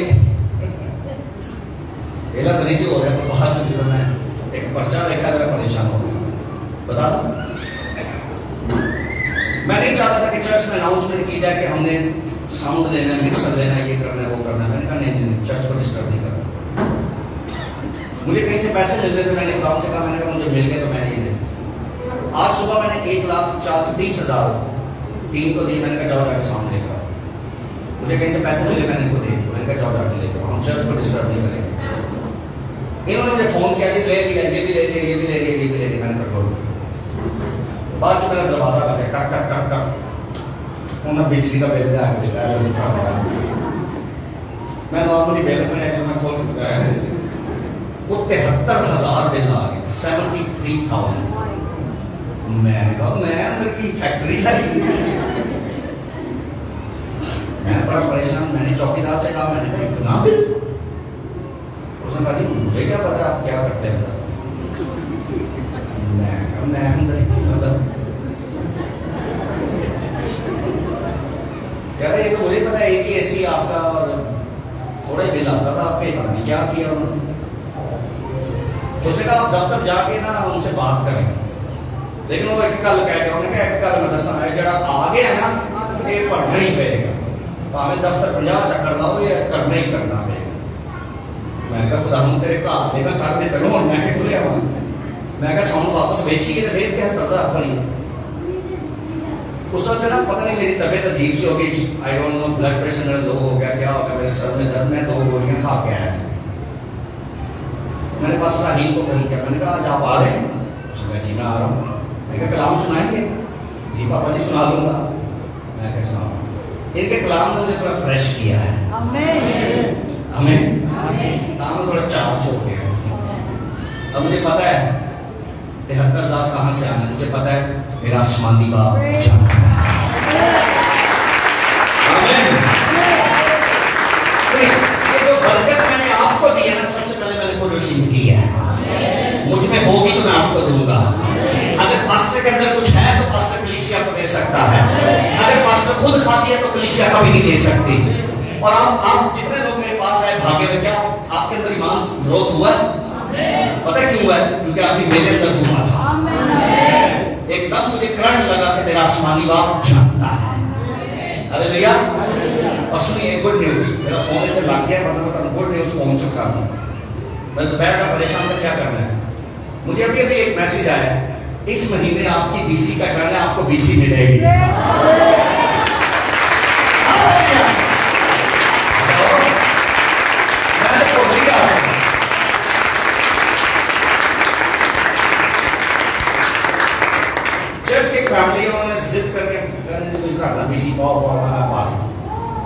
पहला तो नहीं हो रहा, पर बाहर चुकी तो मैं एक पर्चा देखा मेरा परेशान हो गया। बता दो, मैं नहीं चाहता था कि चर्च में अनाउंसमेंट की जाए कि हमने साउंड लेना, मिक्सर लेना, ये करना है, वो करना है। मैंने कहा नहीं, चर्च को डिस्टर्ब नहीं करना। मुझे कहीं से पैसे मिल गए तो मैंने खुदा से कहा, मैंने कहा मुझे मिल गए तो मैं ये दे। आज सुबह मैंने 1,30,000 टीम को दी। मैंने कहा जाओ जाके साउंड लेकर। मुझे कहीं से पैसे मिले, मैंने इनको दे दिए। मैंने कहा जाओ जाके लेकर, हम चर्च को डिस्टर्ब नहीं करेंगे। इन्होंने मुझे फोन किया कि ले लिया, ये भी ले लिया, ये भी ले लिया, ये भी ले लिया। मैंने कहा करो। बाद में मेरा दरवाजा बजा, टक टक टक टक, उन्होंने बिजली का बिल ला के दिखाया। मैं नॉर्मली बिल में मैं खोल के बताया वो 73,000 बिल आ गए, 73,000। मैंने कहा मैं अंदर की फैक्ट्री लाई। मैं बड़ा परेशान। मैंने चौकीदार से कहा, मैंने कहा इतना बिल? उसने कहा जी मुझे क्या पता आप क्या करते हैं। मैं कहा मैं अंदर मतलब कह रहे ये तो मुझे पता है, एक ही एसी आपका और थोड़ा ही बिल आता था, आपके पता नहीं क्या किया उन्होंने। उसने कहा आप दफ्तर जाके ना उनसे बात करें। लेकिन वो एक गल कह गया, उन्होंने कहा एक गल मैं दसा है, जरा आ गया ना ये पढ़ना ही पड़ेगा, भावें दफ्तर 50 चक्कर लाओ, ये करना ही करना पड़ेगा। मैं कहा खुदा हम तेरे घर दे मैं कर देता हूँ, मैं कितों लिया। मैं कहा साउंड वापस बेचिए तो फिर क्या तजा भरी। उस वक्त से ना पता नहीं मेरी तबीयत अजीब सी हो गई। I don't know, blood pressure मेरा लो हो गया, क्या हो गया, मेरे सर में दर्द। मैं 2 गोलियां खा के आया था। मैंने बस राहील को फोन किया, मैंने कहा आज आप आ रहे हैं? उसने कहा जी मैं आ रहा हूँ। मैं कहा कलाम सुनाएंगे? जी पापा जी सुना लूंगा। मैं क्या सुनाऊंगा? इनके कलाम ने मुझे थोड़ा फ्रेश किया है। हमें काम थोड़ा चार्ज हो गया। अब मुझे पता है 73,000 कहाँ से आना, मुझे पता है मेरा आसमानी बाप जानता है। ये जो बरकत मैंने आपको दी है ना, सबसे पहले मैंने खुद रिसीव की है। मुझ में होगी तो मैं आपको दूंगा। अगर पास्टर के अंदर कुछ है तो पास्टर कलीसिया को दे सकता है। अगर पास्टर खुद खाती है तो कलीसिया कभी नहीं दे सकती। और आप जितने लोग मेरे पास आए भाग्य में, क्या आपके अंदर ईमान ग्रोथ हुआ है? पता क्यों हुआ है? क्योंकि अभी मेरे अंदर हुआ था। तब मुझे करंट लगा कि मेरा आसमानी बाप जानता है। हालेलुया। और सुनिए एक गुड न्यूज, मेरा फोन इधर लग गया, वरना मैं गुड न्यूज फोन से कर दूं। मैं दोपहर का परेशान से क्या करना है। मुझे अभी अभी एक मैसेज आया, इस महीने आपकी बीसी का टर्न है, आपको बीसी मिलेगी। चर्च की फैमिली उन्होंने जिद करके बीसी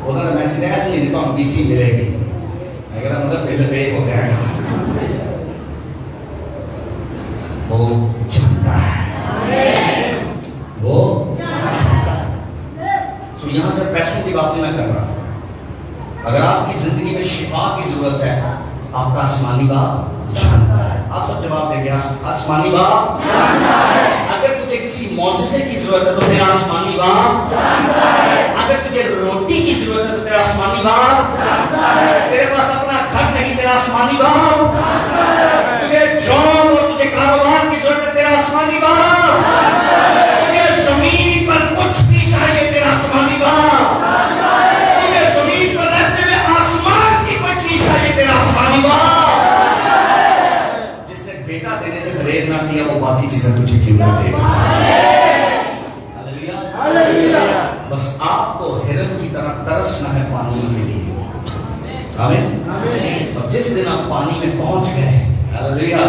उन्होंने मैसेज आया ऐसे नहीं तो हम बीसी मिलेगी। मैं कहता मतलब बिल पे हो जाएगा। वो जानता है, वो जानता है। तो यहां से पैसों की बात नहीं मैं कर रहा। अगर आपकी जिंदगी में शिफा की जरूरत है, आपका आसमानी बाप जानता है। आप सब जवाब देंगे, आसमानी बाप जानता है। अगर तुझे किसी मौजज़े की जरूरत है तो तेरा आसमानी बाप जानता है। अगर तुझे रोटी की जरूरत है तो तेरा आसमानी बाप जानता है। तेरे पास अपना घर नहीं, तेरा आसमानी बाप जानता है। तुझे जॉब और तुझे कारोबार की जरूरत है, तेरा आसमानी बाप जानता है। तुझे जमीन पर कुछ भी चाहिए, तेरा आसमानी बाप जानता है। तुझे जमीन पर रहते हुए आसमान की कोई चीज चाहिए, तेरा आसमानी बाप। जिसने बेटा देने से परहेज ना किया वो बाकी चीजें तुझे क्यों ना देगा। Hallelujah, hallelujah. बस आपको हिरन की तरह तरसना है पानी के लिए। आमीन। और जिस दिन आप पानी में पहुंच गए, हालेलुया,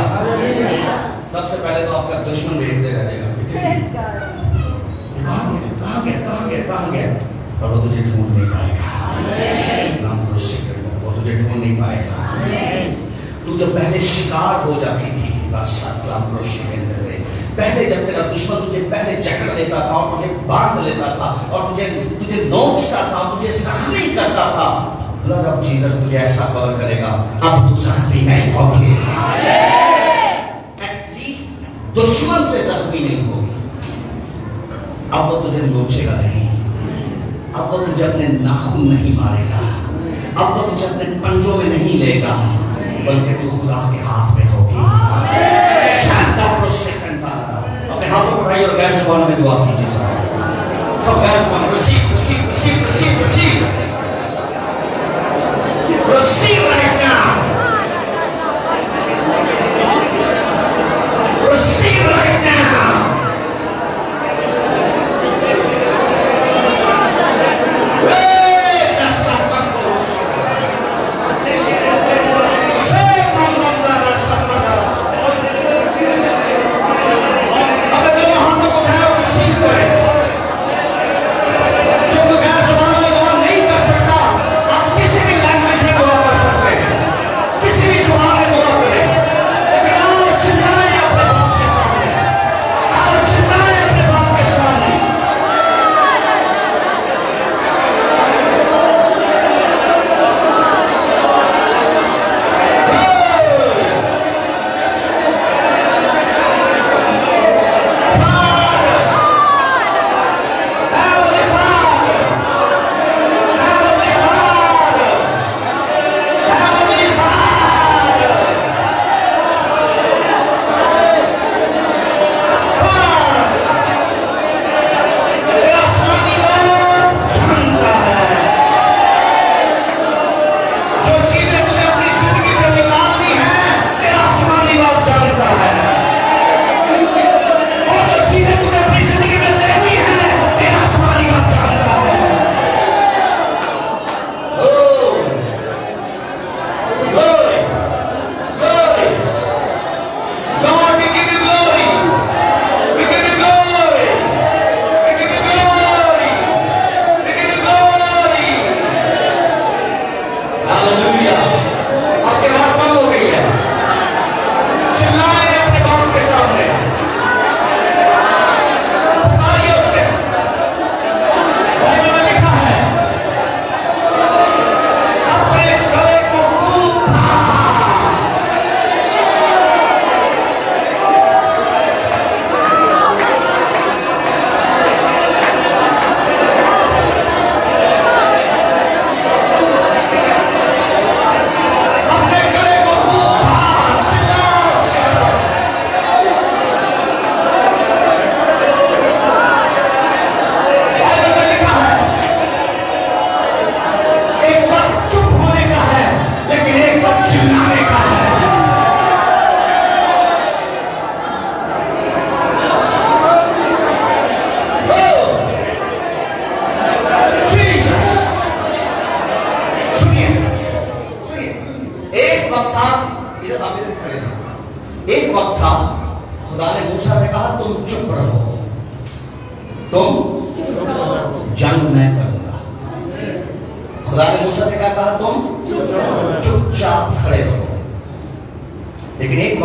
सबसे पहले तो आपका दुश्मन देखते रह जाएगा, कहां गया, कहां गया, कहां गया। और वो तुझे ढूंढ नहीं पाएगा। नाम वो तुझे ढूंढ नहीं पाएगा। तू जो पहले शिकार हो जाती थी, पहले जब तेरा दुश्मन तुझे पहले जकड़ लेता था और तुझे बांध लेता था और तुझे नोचता था, तुझे जख्मी करता था, ब्लड ऑफ जीसस तुझे ऐसा कवर करेगा, अब तू जख्मी नहीं होगी। एटलीस्ट दुश्मन से जख्मी नहीं होगी। अब वो तुझे नोचेगा नहीं, अब वो तुझे अपने नाखून नहीं मारेगा, अब वो तुझे अपने पंजों में नहीं लेगा, बल्कि तू खुदा के हाथ में होगी। अपने हाथों को उठाइए और गैर जुबानों में दुआ कीजिए। सब गैर जुबान receive receive receive receive receive receive right now, receive right now. जो गैर जुबानों में दुआ नहीं कर सकता, आप किसी भी लैंग्वेज में दुआ कर सकते हैं।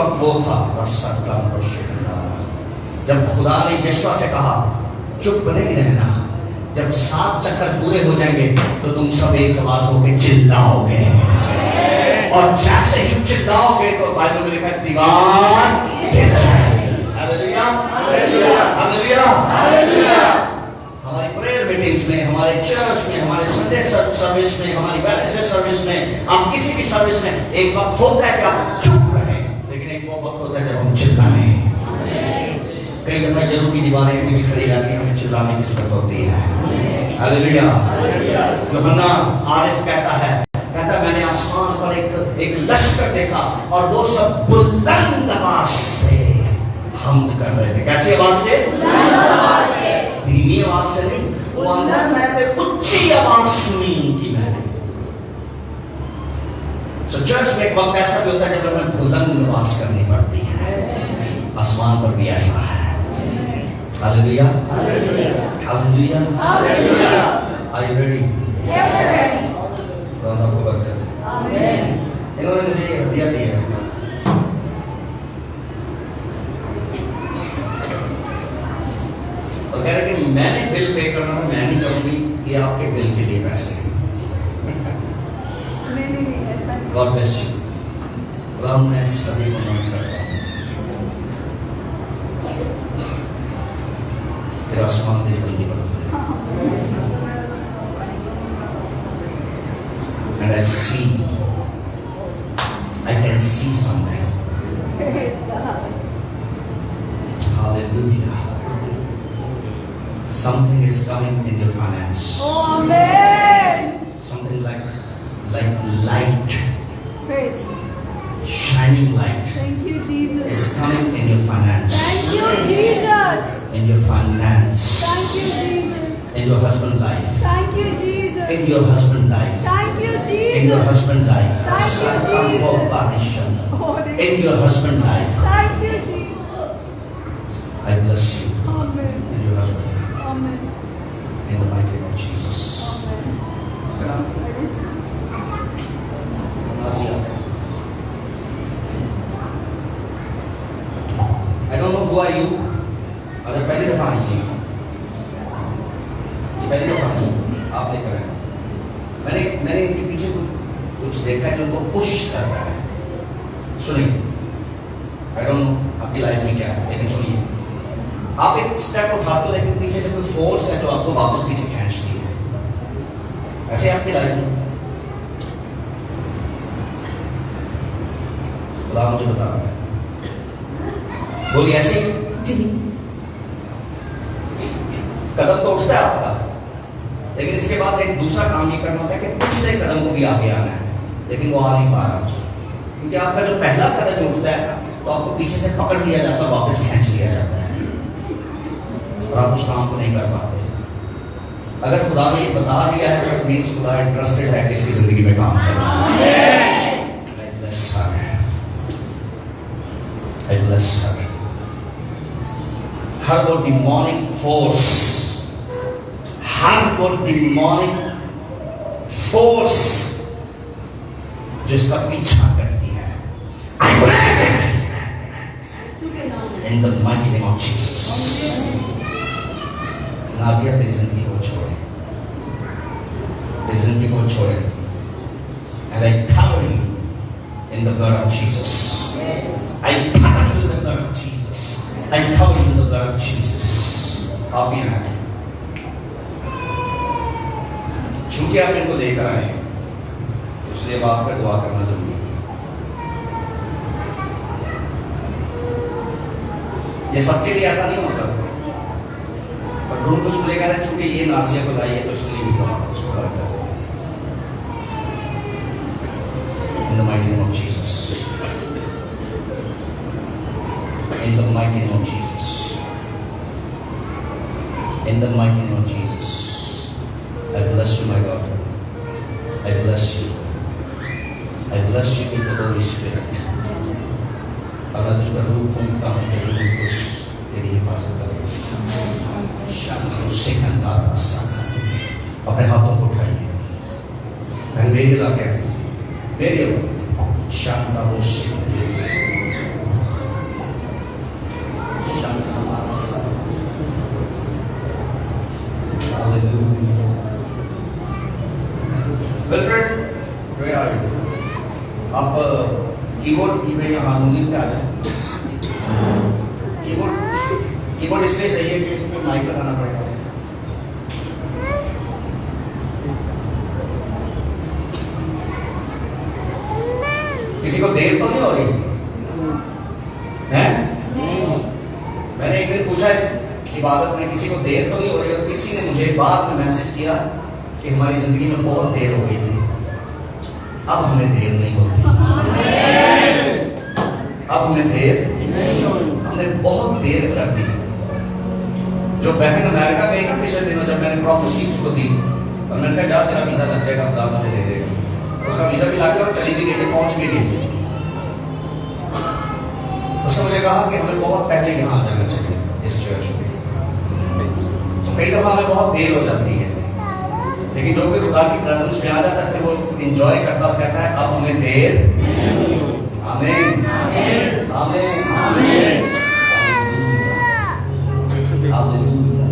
वक्त वो था रसकम और शिकदार, जब खुदा ने यशवा से कहा चुप नहीं रहना, जब 7 चक्कर पूरे हो जाएंगे तो तुम सब एक आवाज होकर चिल्लाओगे, और जैसे ही चिल्लाओगे तो बाइबल में लिखा है दीवार गिर जाएगी। Hallelujah, hallelujah, hallelujah. हमारी प्रेयर मीटिंग्स में, हमारे चर्च में, हमारे संडे सर्विस में, हमारी वेडनेसडे सर्विस में, आप किसी भी सर्विस में एक वक्त होता है कि आप चुप रहे, लेकिन एक वो वक्त होता है जब हम चिल्लाएं। कई दफा जरूर की दीवारें भी खड़ी रहती है, हमें चिल्लाने की जरूरत होती है। हालेलुया। यूहन्ना आरिफ कहता है मैंने आसमान पर एक लश्कर देखा और वो सब बुलंद आवाज से हमद कर रहे थे। कैसी आवाज से? धीमी आवाज से नहीं, वो अंदर मैंने ऊंची आवाज सुनी कि मैंने। सो चर्च में एक वक्त ऐसा भी होता है जब हमें बुलंद आवाज करनी पड़ती है। आसमान पर भी ऐसा है। Hallelujah, hallelujah, hallelujah. Are you ready? आपको बरकत। आमीन। इन्होंने मुझे ये हदिया दी है। और कह रहे कि मैंने बिल पे करना था, मैं नहीं करूंगी, ये आपके बिल के लिए पैसे। God bless you. खुदा मैं इस हदिया को मान करता हूँ। तेरा आसमान तेरी बंदी पर and I can see something. Hallelujah. Something is coming in your finance. Amen. Something like light, Praise. shining light Thank you, Jesus. is coming in your finance. Thank you, Jesus. In your finance. Thank you, Jesus. In your husband life. Thank you, Jesus. In your husband life. Thank you, Jesus. In your husband life. Thank you, Jesus. In your husband life. Thank you, Jesus. I bless you. Amen. And your husband. Amen. In the mighty name of Jesus. Amen. I receive. I don't know who are you. अगर पहली दफा आई है, ये पहली दफा नहीं, आप लेकर आए। मैंने इनके पीछे कुछ देखा है जो उनको पुश कर रहा है। सुनिए, आई डोंट नो आपकी लाइफ में क्या है, लेकिन सुनिए, आप एक स्टेप उठाते हो लेकिन पीछे से कोई फोर्स है जो आपको वापस पीछे खींचती है। ऐसे आपकी लाइफ में खुदा मुझे बता रहा है। बोलिए ऐसे ही कदम तो उठता है आपका, लेकिन इसके बाद एक दूसरा काम ये करना होता है कि पिछले कदम को भी आगे आना है, लेकिन वो आ नहीं पा रहा क्योंकि आपका जो पहला कदम उठता है तो आपको पीछे से पकड़ लिया जाता है, वापस खींच लिया जाता है और आप उस काम को नहीं कर पाते। अगर खुदा ने ये बता दिया है तो मीन्स खुदा इंटरेस्टेड है कि इसकी जिंदगी में काम करना। I bless her. हर वो डिमोनिक फोर्स, हर वो डिमोनिक फोर्स जिसका पीछा करती है, I break it in the mighty name of Jesus. Nazia तेरी जिंदगी को छोड़े, तेरी जिंदगी को छोड़े, and I cover you in the blood of Jesus. I cover you in the blood of Jesus. I cover you in the blood of Jesus. आप भी आए, चूंकि आप इनको लेकर आए तो इसलिए अब आप पर दुआ करना जरूरी है। ये सबके लिए ऐसा नहीं होता, पर रूम कुछ लेकर आए, चूंकि ये नाज़िया को लाई है तो इसके लिए भी दुआ करो, उसको बरकत दो। In the mighty name of Jesus. In the mighty name of Jesus. In the mighty name of Jesus. I bless you, my God. I bless you. I bless you with the Holy Spirit. और मैं तुझ पर रूप फूंकता हूँ तेरी रूप कुछ तेरी हिफाजत करे। शांति सिकंदर साथ अपने हाथों को उठाइए। मैं मेरी लाके मेरी शांता हो Sikandar Wilfred, where are you? आप कीबोर्ड में या हारमोनियम पे आ जाए। कीबोर्ड इसलिए सही है कि इसमें माइक लगाना पड़ेगा। किसी को देर तो नहीं हो रही है? मैंने एक दिन पूछा इस इबादत में, किसी को देर तो नहीं हो रही? और किसी ने मुझे बाद में मैसेज किया कि हमारी जिंदगी में बहुत देर हो गई थी, अब हमें देर नहीं होती। अब हमें देर, हमने बहुत देर कर दी। जो बहन अमेरिका गई ना पिछले दिनों, जब मैंने प्रोफेसी उसको दी और मैंने कहा जा तेरा वीजा लग जाएगा, खुदा तुझे दे देगा। उसका वीजा भी लग गया और चली भी गई थी, पहुंच भी गई थी। उसने मुझे कहा कि हमें बहुत पहले यहाँ आ जाना चाहिए इस चर्च में। तो कई दफा हमें बहुत देर हो जाती है, लेकिन जो कोई खुदा की प्रेजेंस में आ जाता है फिर वो इंजॉय करता और कहता है अब हमें देर। आमीन, आमीन, आमीन, हालेलुया,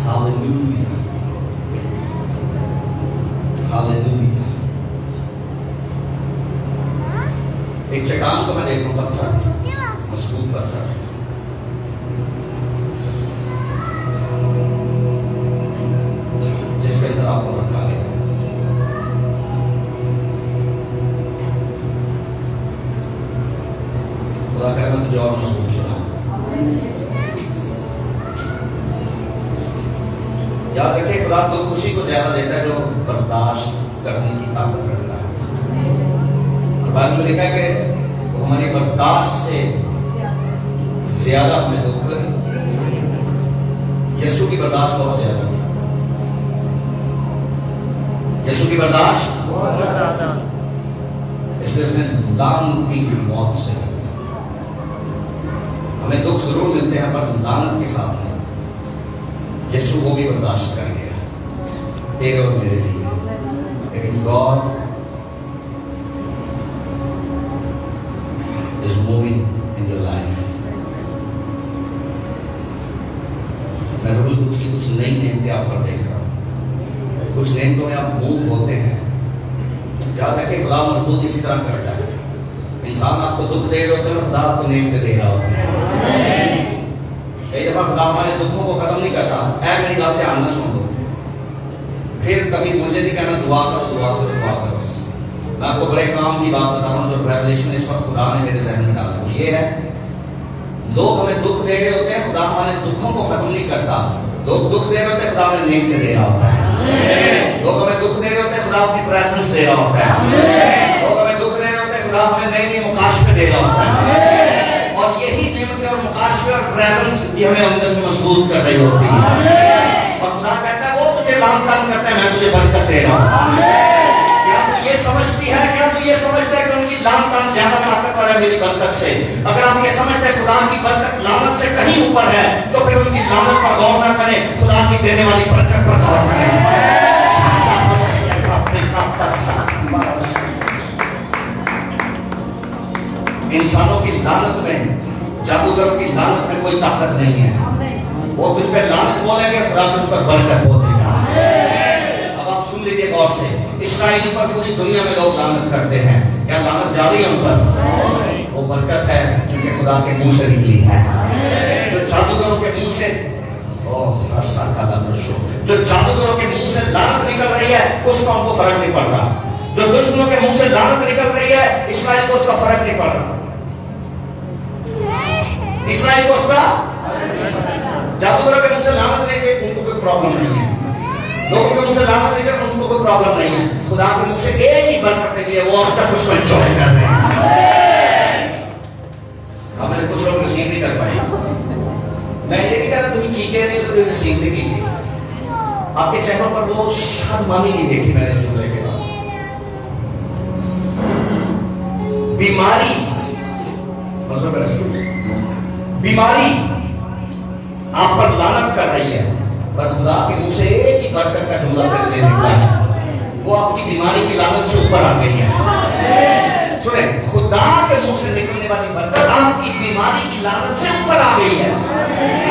हालेलुया, हालेलुया। एक चट्टान को मैं देखूं, पत्थर, मजबूत पत्थर, जिसके अंदर आपको रखा गया। खुदा करे मैं तुझे और मजबूत बनाऊं। याद रखिए, खुदा दुख उसी को ज्यादा देता है जो बर्दाश्त करने की ताकत रखता है। और बाइबल में लिखा है कि वो हमारी बर्दाश्त से ज्यादा हमें दुख लगे। यीशु की बर्दाश्त बहुत ज्यादा थी। यीशु की बर्दाश्त बहुत ज्यादा, इसलिए उसने लानती मौत से, हमें दुख जरूर मिलते हैं पर लानत के साथ नहीं। यीशु को भी बर्दाश्त कर गया तेरे और मेरे लिए। लेकिन God is moving in your life. मैं रूबल कुछ की कुछ नई नेम के आप पर देख रहा हूं। कुछ नेम तो में आप मूव होते हैं। याद रखिए, खुदा मजबूत इसी तरह करता है। इंसान आपको दुख दे रहे होते हैं और खुदा आपको नेम पे दे रहा होता है। कई दफा खुदा हमारे दुखों को खत्म नहीं करता। ऐ मेरी बात ध्यान न सुन लो, फिर कभी मुझे नहीं कहना दुआ करो, दुआ करो, दुआ करो। मैं आपको बड़े काम की बात बता रहा हूँ जो रेवलेशन इस वक्त खुदा ने मेरे जहन में डाला। ये है, लोग हमें दुख दे रहे होते हैं, खुदा हमारे दुखों को खत्म नहीं करता। लोग दुख दे रहे होते हैं, खुदा हमें नेम पे दे रहा होता है। लोग हमें दुख दे रहे होते हैं, खुदा अपनी प्रेजेंस दे रहा होता है। लोग हमें दुख दे रहे होते हैं, खुदा हमें नई नई मुकाशफे दे रहा होता है। और यही नेमतें और मुकाशफे और प्रेजेंस भी हमें अंदर से मजबूत कर रही होती है। और खुदा कहता है वो तुझे लाम तान करता है, मैं तुझे बरकत दे रहा हूँ। क्या तू ये समझती है, क्या तू ये समझता है कि उनकी लाम तान ज्यादा ताकतवर है मेरी बरकत से? अगर आप ये समझते हैं खुदा की बरकत लानत से कहीं ऊपर है, तो फिर उनकी लानत पर गौर ना करें, खुदा की देने वाली बरकत पर गौर करें। इंसानों की लानत में, जादूगरों की लानत में कोई ताकत नहीं है। वो तुझ पे लानत बोलेंगे, खुदा तुझ पर बरकत बोलेगा। अब आप सुन लीजिए गौर से, इस्राएल पर पूरी दुनिया में लोग लानत करते हैं। क्या लानत जारी है उन पर? वो बरकत है क्योंकि खुदा के मुंह से निकली है। जो जादूगरों के मुंह से, जो जादूगरों के मुंह से लानत निकल रही है, उसका उनको फर्क नहीं पड़ रहा। जो दुश्मनों के मुंह से लानत निकल रही है, इस्राएल को उसका फर्क नहीं पड़ रहा। इस्राएल को उसका, जादूगरों के मुंह से लानत निकले उनको कोई प्रॉब्लम नहीं है। लोगों के मुंह से लानत निकले उनको कोई प्रॉब्लम नहीं है। खुदा के मुंह से एक ही बरकत निकली है, वो अब तक उसको एंजॉय कर रहे हैं। हमने कुछ लोग रिसीव नहीं कर पाए। मैं ये नहीं कह रहा तुम चीखे नहीं तो तुम रिसीव नहीं की। आपके चेहरों पर वो शादमानी नहीं देखी मैंने इस जुमले के बाद। बीमारी, बीमारी आप पर लानत कर रही है, पर खुदा के मुंह से एक ही बरकत का जुमला करने निकला है, वो आपकी बीमारी की लानत से ऊपर आ गई है। सुने, खुदा के मुंह से निकलने वाली बरकत आप आपकी बीमारी की लानत से ऊपर आ गई है।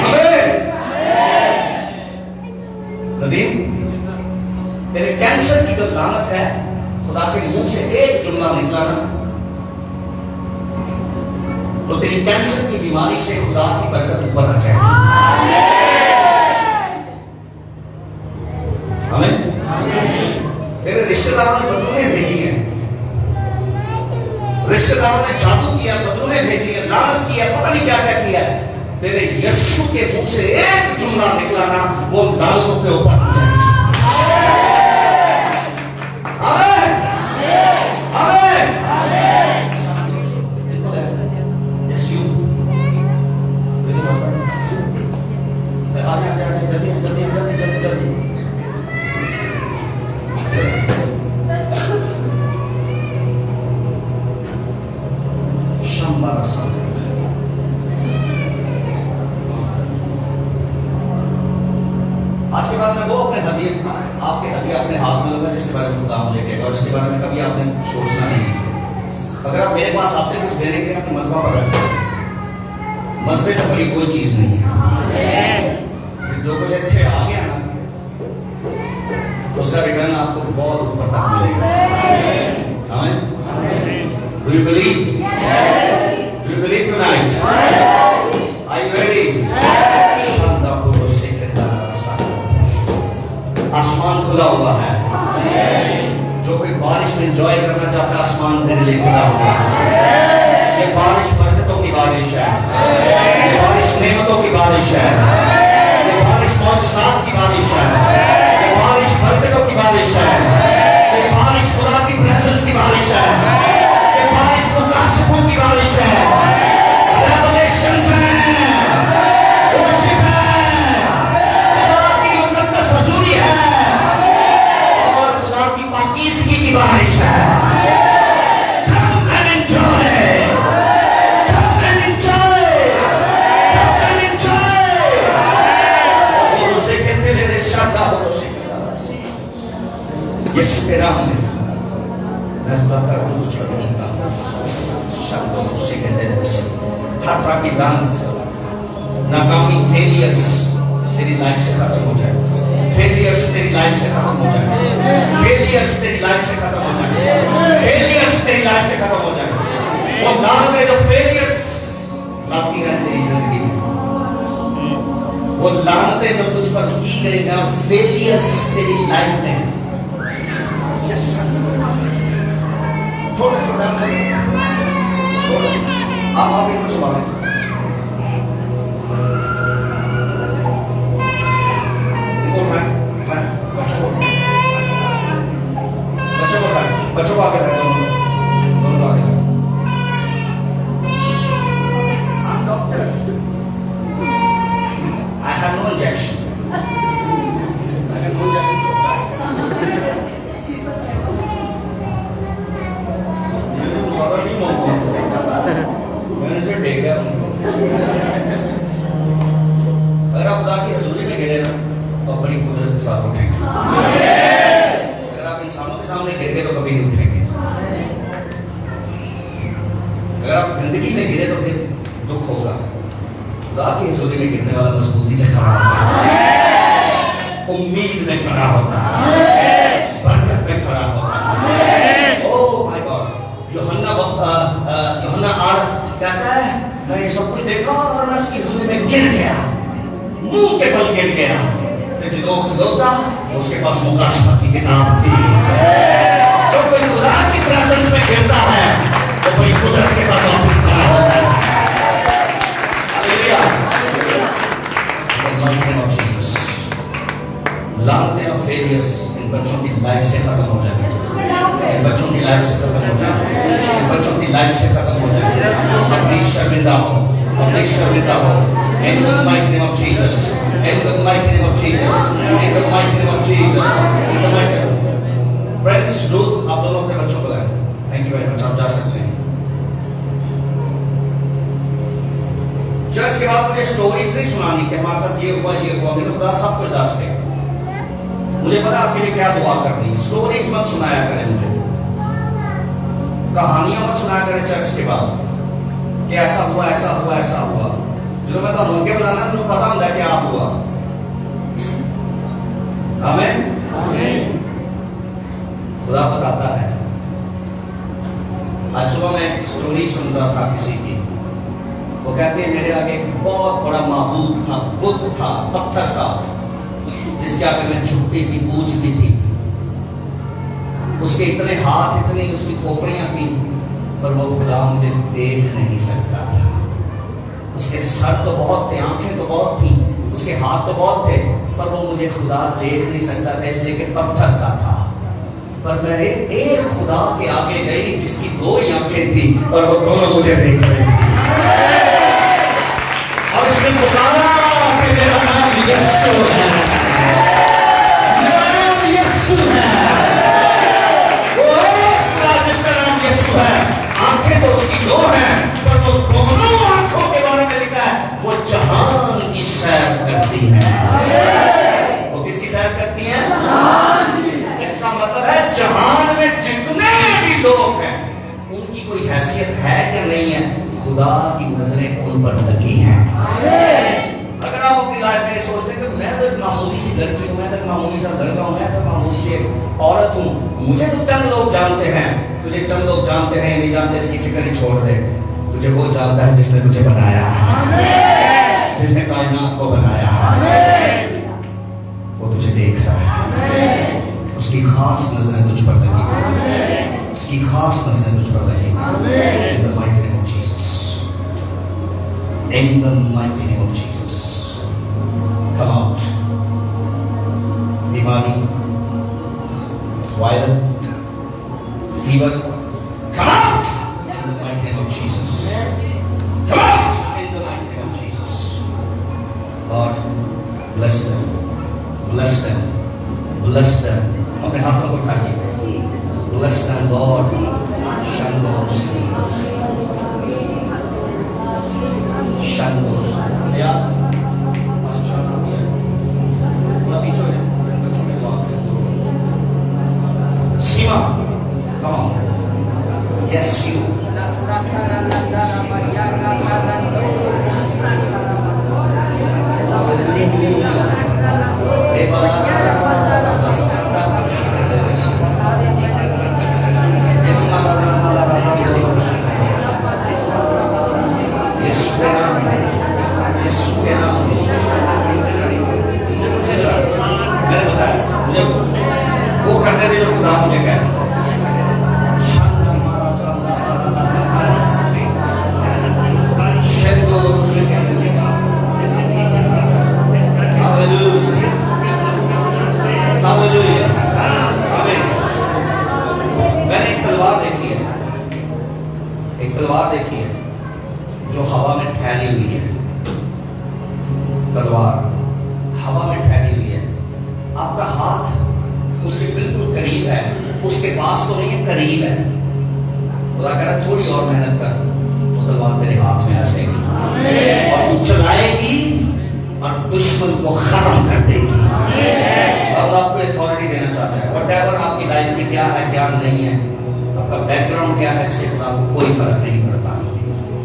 आमीन। नदीम, तेरे कैंसर की जो लानत है, खुदा के मुंह से एक जुमला निकला ना, तो तेरी कैंसर की बीमारी से खुदा की बरकत ऊपर आ जाएगी। आमीन। तेरे रिश्तेदारों ने बदलूहें भेजी हैं, रिश्तेदारों ने जादू किया, बदलूहें भेजी है, लानत किया, पता नहीं क्या क्या किया। तेरे यीशु के मुंह से एक जुमला निकला ना, वो लानतों के ऊपर आ जाएगी। आमीन। आमीन। Yes, you. आजा जल्दी जल्दी जल्दी जल्दी जल्दी। आज के बाद मैं वो अपने हदिये, आपके हदिये अपने हाथ में लूंगा जिसके बारे में खुदा मुझे कहेगा, और इसके बारे में कभी आपने सोचना नहीं है। अगर आप मेरे पास आते कुछ देने के लिए, अपने मजबा पर रखें। मजबे से बड़ी कोई चीज नहीं है। जो कुछ अच्छे आ गया ना, उसका रिटर्न आपको बहुत ऊपर तक मिलेगा। आमीन। Do you believe? Do you believe tonight? Are you ready? आसमान खुला हुआ है। जो कोई बारिश में एंजॉय करना चाहता है, आसमान तेरे लिए खुला हुआ है। ये बारिश बरकतों की बारिश है, ये बारिश नेमतों की बारिश है, ये बारिश मौजज़ात की बारिश है, ये बारिश बरकतों की बारिश है, ये बारिश खुदा की प्रेजेंस की बारिश है, ये बारिश मुकाशिफों की बारिश है, रेवलेशंस है, वर्शिप है, खुदा की मुकद्दस हुजूरी है, और खुदा की पाकीज़गी की बारिश है। Come and enjoy, come and enjoy, come and enjoy। बोलो से कहते ले रे शादा, बोलो से कहता यीशु के नाम में मैं खुदा का रूह छोड़ूंगा। शब्दों से कहते हर तरह की लानत, नाकामी, फेलियर्स तेरी लाइफ से खत्म हो जाए। फेलियर्स तेरी लाइफ से खत्म हो जाए। फेलियर्स तेरी लाइफ से खत्म हो जाए। फेलियर्स तेरी लाइफ से खत्म हो जाए। वो लानतें जो फेलियर्स लाती हैं तेरी जिंदगी में, वो लानतें जो तुझ पर की गई हैं, फेलियर्स तेरी लाइफ में छोटे छोटे आप इनको सुनाएं। बच्चों को आगे लाए, दोनों को आगे लाए। I'm doctor. I have no injection. I have no injection. मैंने से देखा उनको। अगर आप खुदा की हजूरी में गिरे ना, तो बड़ी कुदरत के साथ उठेंगे। इंसानों के सामने गिर गए तो कभी नहीं उठेंगे। अगर आप गंदगी में गिरे तो फिर दुख होगा। खुदा की हजूरी में गिरने वाला मजबूती से खड़ा होता है, उम्मीद में खड़ा होता है, बरकत में खड़ा होता है। Oh my God. यूहन्ना आठ कहता है, मैं ये सब कुछ देखा और मैं उसकी हजूरी में गिर गया, मुंह के बल गिर गया। जो खिलौता उसके पास मुकाशफा की किताब थी। तो कोई खुदा की प्रेजेंस में गिरता है तो कोई कुदरत के साथ वापस खड़ा होता है। हालेलुया। लानतें और फेलियर्स इन बच्चों की लाइफ से खत्म हो जाए, इन बच्चों की लाइफ से खत्म हो जाए, इन बच्चों की लाइफ से खत्म हो जाए। अपनी शर्मिंदा हो, अपनी शर्मिंदा हो। In the mighty name of Jesus. In the mighty name of Jesus. In the mighty name of Jesus. In the mighty name. Friends, Ruth, आप दोनों अपने बच्चों को लाएं। Thank you very much. आप जा सकते हैं। चर्च के बाद मुझे स्टोरीज नहीं सुनानी कि हमारे साथ ये हुआ, मुझे खुदा सब कुछ दस देगा। मुझे पता आपके लिए क्या दुआ करनी है। स्टोरीज मत सुनाया करें मुझे, कहानियां मत सुनाया करें चर्च के बाद कि ऐसा हुआ ऐसा हुआ ऐसा हुआ। जो मैं तो मौके बुलाना मुझे पता होता है क्या हुआ। आमीन। खुदा बताता है। आज सुबह मैं एक स्टोरी सुन रहा था किसी की। वो कहते हैं मेरे आगे एक बहुत बड़ा माबूद था, बुत था, पत्थर था, जिसके आगे मैं झुकती थी, पूछती थी। उसके इतने हाथ, इतनी उसकी खोपड़ियां थी, पर वो खुदा मुझे देख नहीं सकता था। उसके सर तो बहुत थे, आंखें तो बहुत थी, उसके हाथ तो बहुत थे, पर वो मुझे खुदा देख नहीं सकता था, इसलिए कि पत्थर का था। पर मैं एक खुदा के आगे गई जिसकी दो ही आंखें थी और वो दोनों मुझे देख रहे थे। और उसने पुकारा कि मेरा नाम यीशु है, मेरा नाम यीशु है। वो एक खुदा जिसका नाम यीशु है, आंखें तो उसकी दो हैं, पर वो दोनों आंखों के बारे में लिखा है वो जहान की सैर करती है। वो किसकी सैर करती है? इसका मतलब है जहान में जितने भी लोग हैं उनकी कोई हैसियत है या नहीं है, खुदा की नजरें उन पर लगी हैं। अगर आप अपनी लाइफ में सोचते हैं कि मैं तो एक मामूली सी लड़की हूं, मैं तो एक मामूली सा लड़का हूं, मैं तो मामूली सी औरत हूं, मुझे तो चंद लोग जानते हैं, तुझे चंद लोग जानते हैं नहीं जानते इसकी फिक्र ही छोड़ दे। तुझे वो जानता है जिसने तुझे बनाया है, जिसने कायनात को बनाया है, वो तुझे देख रहा है। उसकी खास नजरें तुझ पर लगी, उसकी खास नजरें तुझ पर लगी। In the mighty name of Jesus, in the mighty name of Jesus, come out. बीमारी, viral, fever, come out in the mighty name of Jesus. Come out in the mighty name of Jesus. Lord, bless them, bless them, bless them. अपने हाथों को उठाइए। Bless them, Lord. Shandos. Shandos. Sima, come on. Yes, you. मैंने बताया मुझे वो करते थे जो खुदा मुझे कह रहा मैंने एक तलवार देखी है, एक तलवार देखी है जो हवा में ठहरी हुई है। तलवार हवा में ठहरी हुई है, आपका हाथ उसके बिल्कुल करीब है, उसके पास तो नहीं है, करीब है। खुदा कह रहा थोड़ी और मेहनत कर, वो तलवार तेरे हाथ में आ जाएगी और तू चलाएगी और दुश्मन को खत्म कर देगी। अब आपको अथॉरिटी देना चाहता है, व्हाटएवर आपकी लाइफ में क्या है क्या नहीं है, आपका बैकग्राउंड क्या है, इससे आपको कोई फर्क नहीं पड़ता।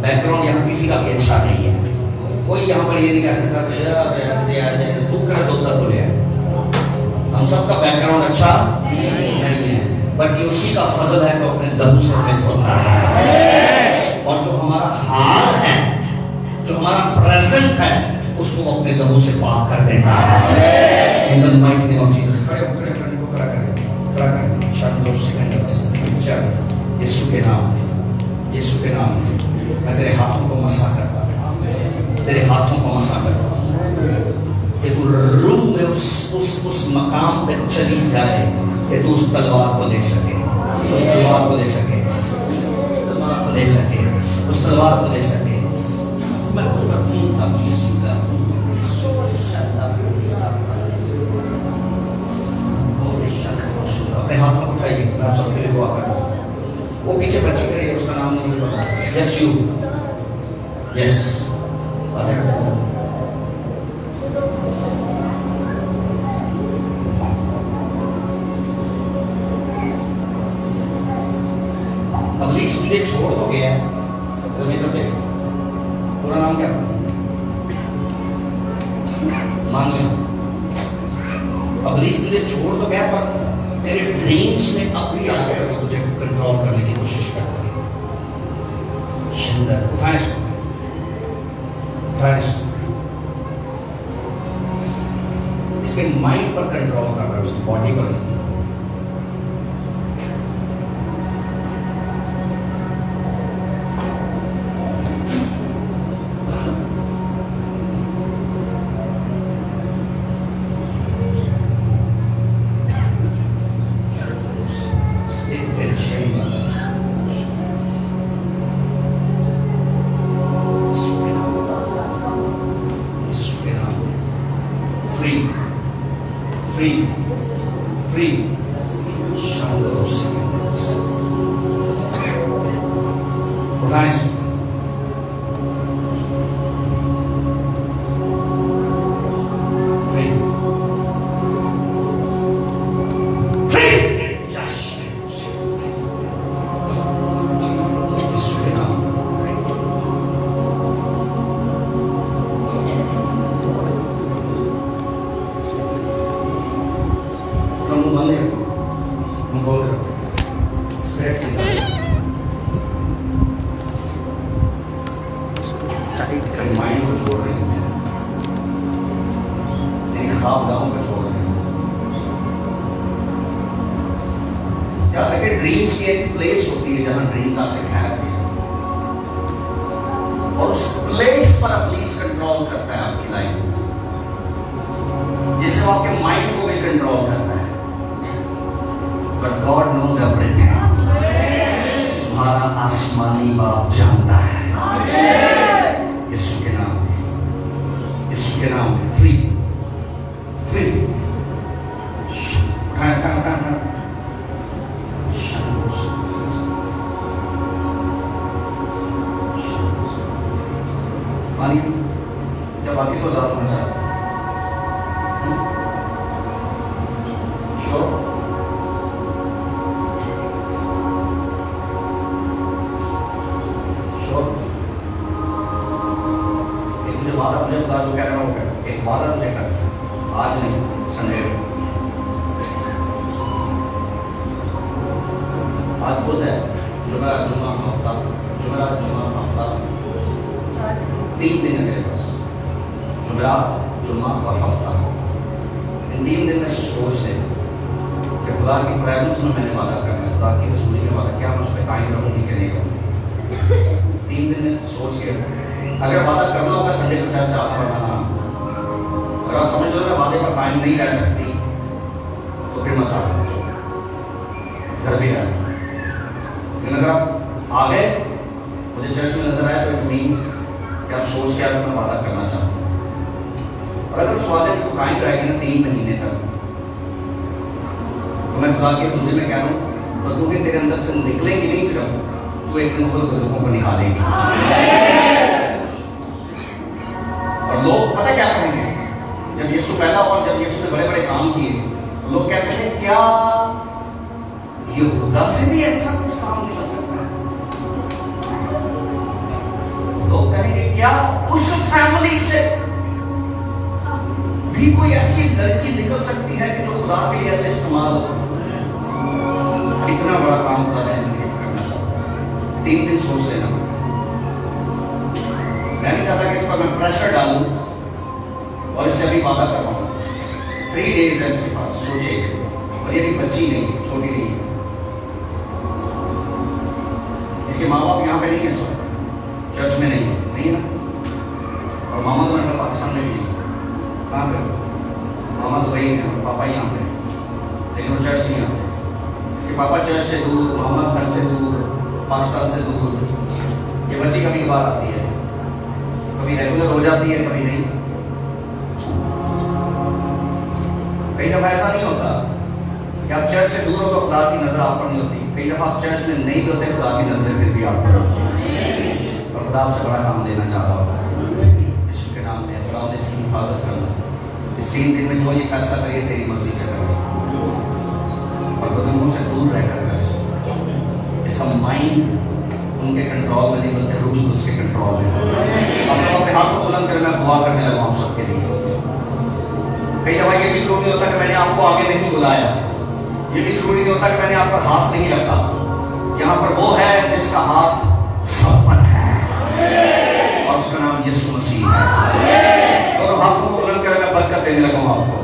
बैकग्राउंड यहाँ किसी का भी अच्छा नहीं है। कोई यहाँ पर ये नहीं कह सकता तू कर दो तो ले। हम सबका बैकग्राउंड अच्छा नहीं है, बट ये उसी का फजल है कि अपने लहू से हमें धोता है। और जो हमारा हाल है, जो हमारा प्रेजेंट है, उसको अपने लहू से पाक कर देता है। In the mighty name of Jesus. खड़े हो, खड़ा करें शायद सेकंड चल। यीशु के नाम में, यीशु के नाम में मैं तेरे हाथों को मसा करता हूं, तेरे हाथों को मसा करता हूं कि तू रूह में उस मकाम पे चली जाए कि तू उस तलवार को ले सके, उस तलवार को ले सके, उस तलवार को ले सके, उस तलवार को ले सके। मैं उसका ढूंढता हूं यीशु का। अपने हाथों को उठाइए, मैं आप सबके लिए दुआ कर। वो पीछे बच्ची करिए, उसका नाम नहीं मुझे पता। यस यू, यस अब लीज मुझे छोड़ दोगे तो मैं तो पूरा नाम क्या? मान लो अबलीस तुझे छोड़ तो गया, पर तेरे ड्रीम्स में अब भी आ गया तो तुझे कंट्रोल करने की कोशिश करता है। शिंदर उठाए इसको, उठाए इसको। इसके माइंड पर कंट्रोल कर रहा है, उसकी बॉडी पर नहीं। Free, free, शानदार से उठाएं इसको। Free, free, यीशु के नाम। मुंह बंद है, मुंह बोल रहे हो, स्ट्रेट सीधा, टाइट कर, माइंड को छोड़ रहे हैं, एक ख्वाब गाँव को छोड़ रहे हैं। क्या लगे ड्रीम्स की एक प्लेस होती है जहाँ ड्रीम्स आपके ठहरते हैं, और उस प्लेस पर प्लीज कंट्रोल करता है आपकी लाइफ में, जिससे वो आपके माइंड को भी कंट्रोल करता है। But God knows everything. हमारा आसमानी बाप जानता है। यीशु के नाम, यीशु के नाम, फ्री, फ्री, मानिए जब बाकी को ज्यादा होना चाहिए। श्योर वादा मुझे बता दो, क्या करना होगा? एक वादा मुझे करना, आज नहीं, संडे को। आज बुध है, जुमेरात, जुम्मा, हफ्ता, जुमेरात, जुम्मा, हफ्ता, 3 दिन है मेरे पास, जुमेरात, जुम्मा और हफ्ता। इन 3 दिन में सोच ले कि खुदा की प्रेजेंस में मैंने वादा करना है, खुदा की रसूली में वादा, क्या मैं उस पर कायम रहूंगी कि नहीं रहूंगी। 3 दिन में सोच के, अगर वादा करना होगा संडे को चर्च आप पढ़ना, अगर आप समझ लो मैं वादे पर कायम नहीं रह सकती तो फिर मत आओ, घर भी रह। लेकिन अगर आप आ गए, मुझे चर्च में नजर आया, तो इट मीन्स कि आप सोच के मैं वादा करना चाहता हूँ। और अगर उस वादे को कायम रहेगी ना 3 महीने तक, तो मैं खुदा के हज़ूरी में कह रहा हूँ, बंदूकें तेरे अंदर से निकलेंगी नहीं, सिर्फ तो एक दिन खुद बंदूकों को निकालेंगी। और लोग पता क्या करेंगे, जब यीशु पैदा हुआ, जब यीशु ने बड़े बड़े काम किए, लोग कहते हैं क्या यहूदा से भी ऐसा कुछ काम निकल सकता है? लोग कहेंगे क्या उस फैमिली से भी कोई ऐसी लड़की निकल सकती है कि जो खुदा के लिए ऐसे इस्तेमाल हो? कितना बड़ा काम खुदा ने जिंदगी में करना चाहता। 3 दिन सोच लेना। मैं नहीं चाहता कि इस पर मैं प्रेशर डालूं और इससे अभी वादा करवाऊं। 3 डेज है इसके पास, सोचे। और ये भी बच्ची नहीं, छोटी नहीं, इसके माँ बाप यहाँ पे नहीं है, इस वक्त चर्च में नहीं है ना, और मामा तो मेरे पाकिस्तान में भी नहीं। कहाँ पे? मामा तो वही है और पापा यहाँ पे, लेकिन वो चर्च नहीं आते। इसके पापा चर्च से दूर, मामा घर से दूर, पाकिस्तान से दूर। ये बच्ची कभी कभार आती है, कभी रेगुलर हो जाती है, कभी नहीं। कई दफा ऐसा नहीं होता कि आप चर्च से दूर हो तो खुदा की नजर आप पर नहीं होती। कई दफा आप चर्च में नहीं होते, खुदा की नजर फिर भी आप पर होती है, और खुदा आपसे बड़ा काम देना चाहता होता है। यीशु के नाम में खुदा ने इसकी हिफाजत करना। इस 3 दिन में जो ये फैसला करिए तेरी मर्जी से करो, और बुजुर्गों से दूर रहकर करें। इसका माइंड उनके कंट्रोल में नहीं बल्कि रूह उसके कंट्रोल में। मैं दुआ करने लगा आप सबके लिए। कई दफा ये भी जरूरी होता कि मैंने आपको आगे नहीं बुलाया, ये भी जरूरी नहीं होता कि मैंने आप पर हाथ नहीं रखा। यहाँ पर वो है जिसका हाथ सब पर है और उसका नाम यीशु मसीह है। और हाथों को बुलंद कर मैं बरकत देने लगा हूं आपको।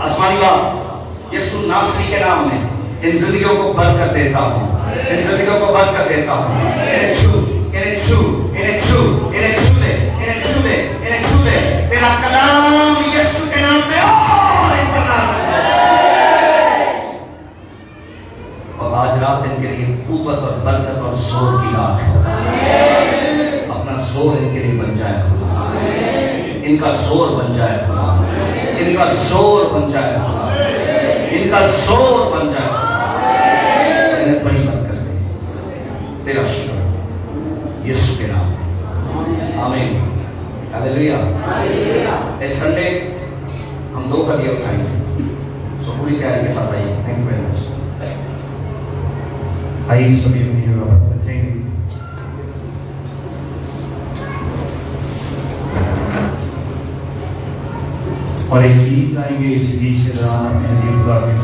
आसमानी बाप यीशु नासरी के नाम में इन जिंदगियों को बरकत देता हूं, इन जिंदगियों को बरकत देता हूं। इन्हें छू, इन्हें छू, इन्हें छू, इन्हें छू ले, इन्हें छू ले, इन्हें छू ले। तेरा कलाम यीशु के नाम में और इनका नाम है। और आज रात इनके लिए कुव्वत और बरकत और जोर की रात है। अपना जोर इनके लिए बन जाए खुदा, इनका जोर बन जाए खुदा, इनका जोर बन जाए खुदा, इनका जोर बन जाए। इन्हें बड़ी बरकत दे, तेरा शुक्र यीशु के नाम, आमीन, हालेलुया। इस संडे हम 2 कदम उठाएंगे, सो पूरी तैयारी के साथ आइए। Thank you very much. आइए सभी अपनी जगह पर बैठेंगे। और एक गीत गाएंगे। इस गीत के दौरान अपने जीव का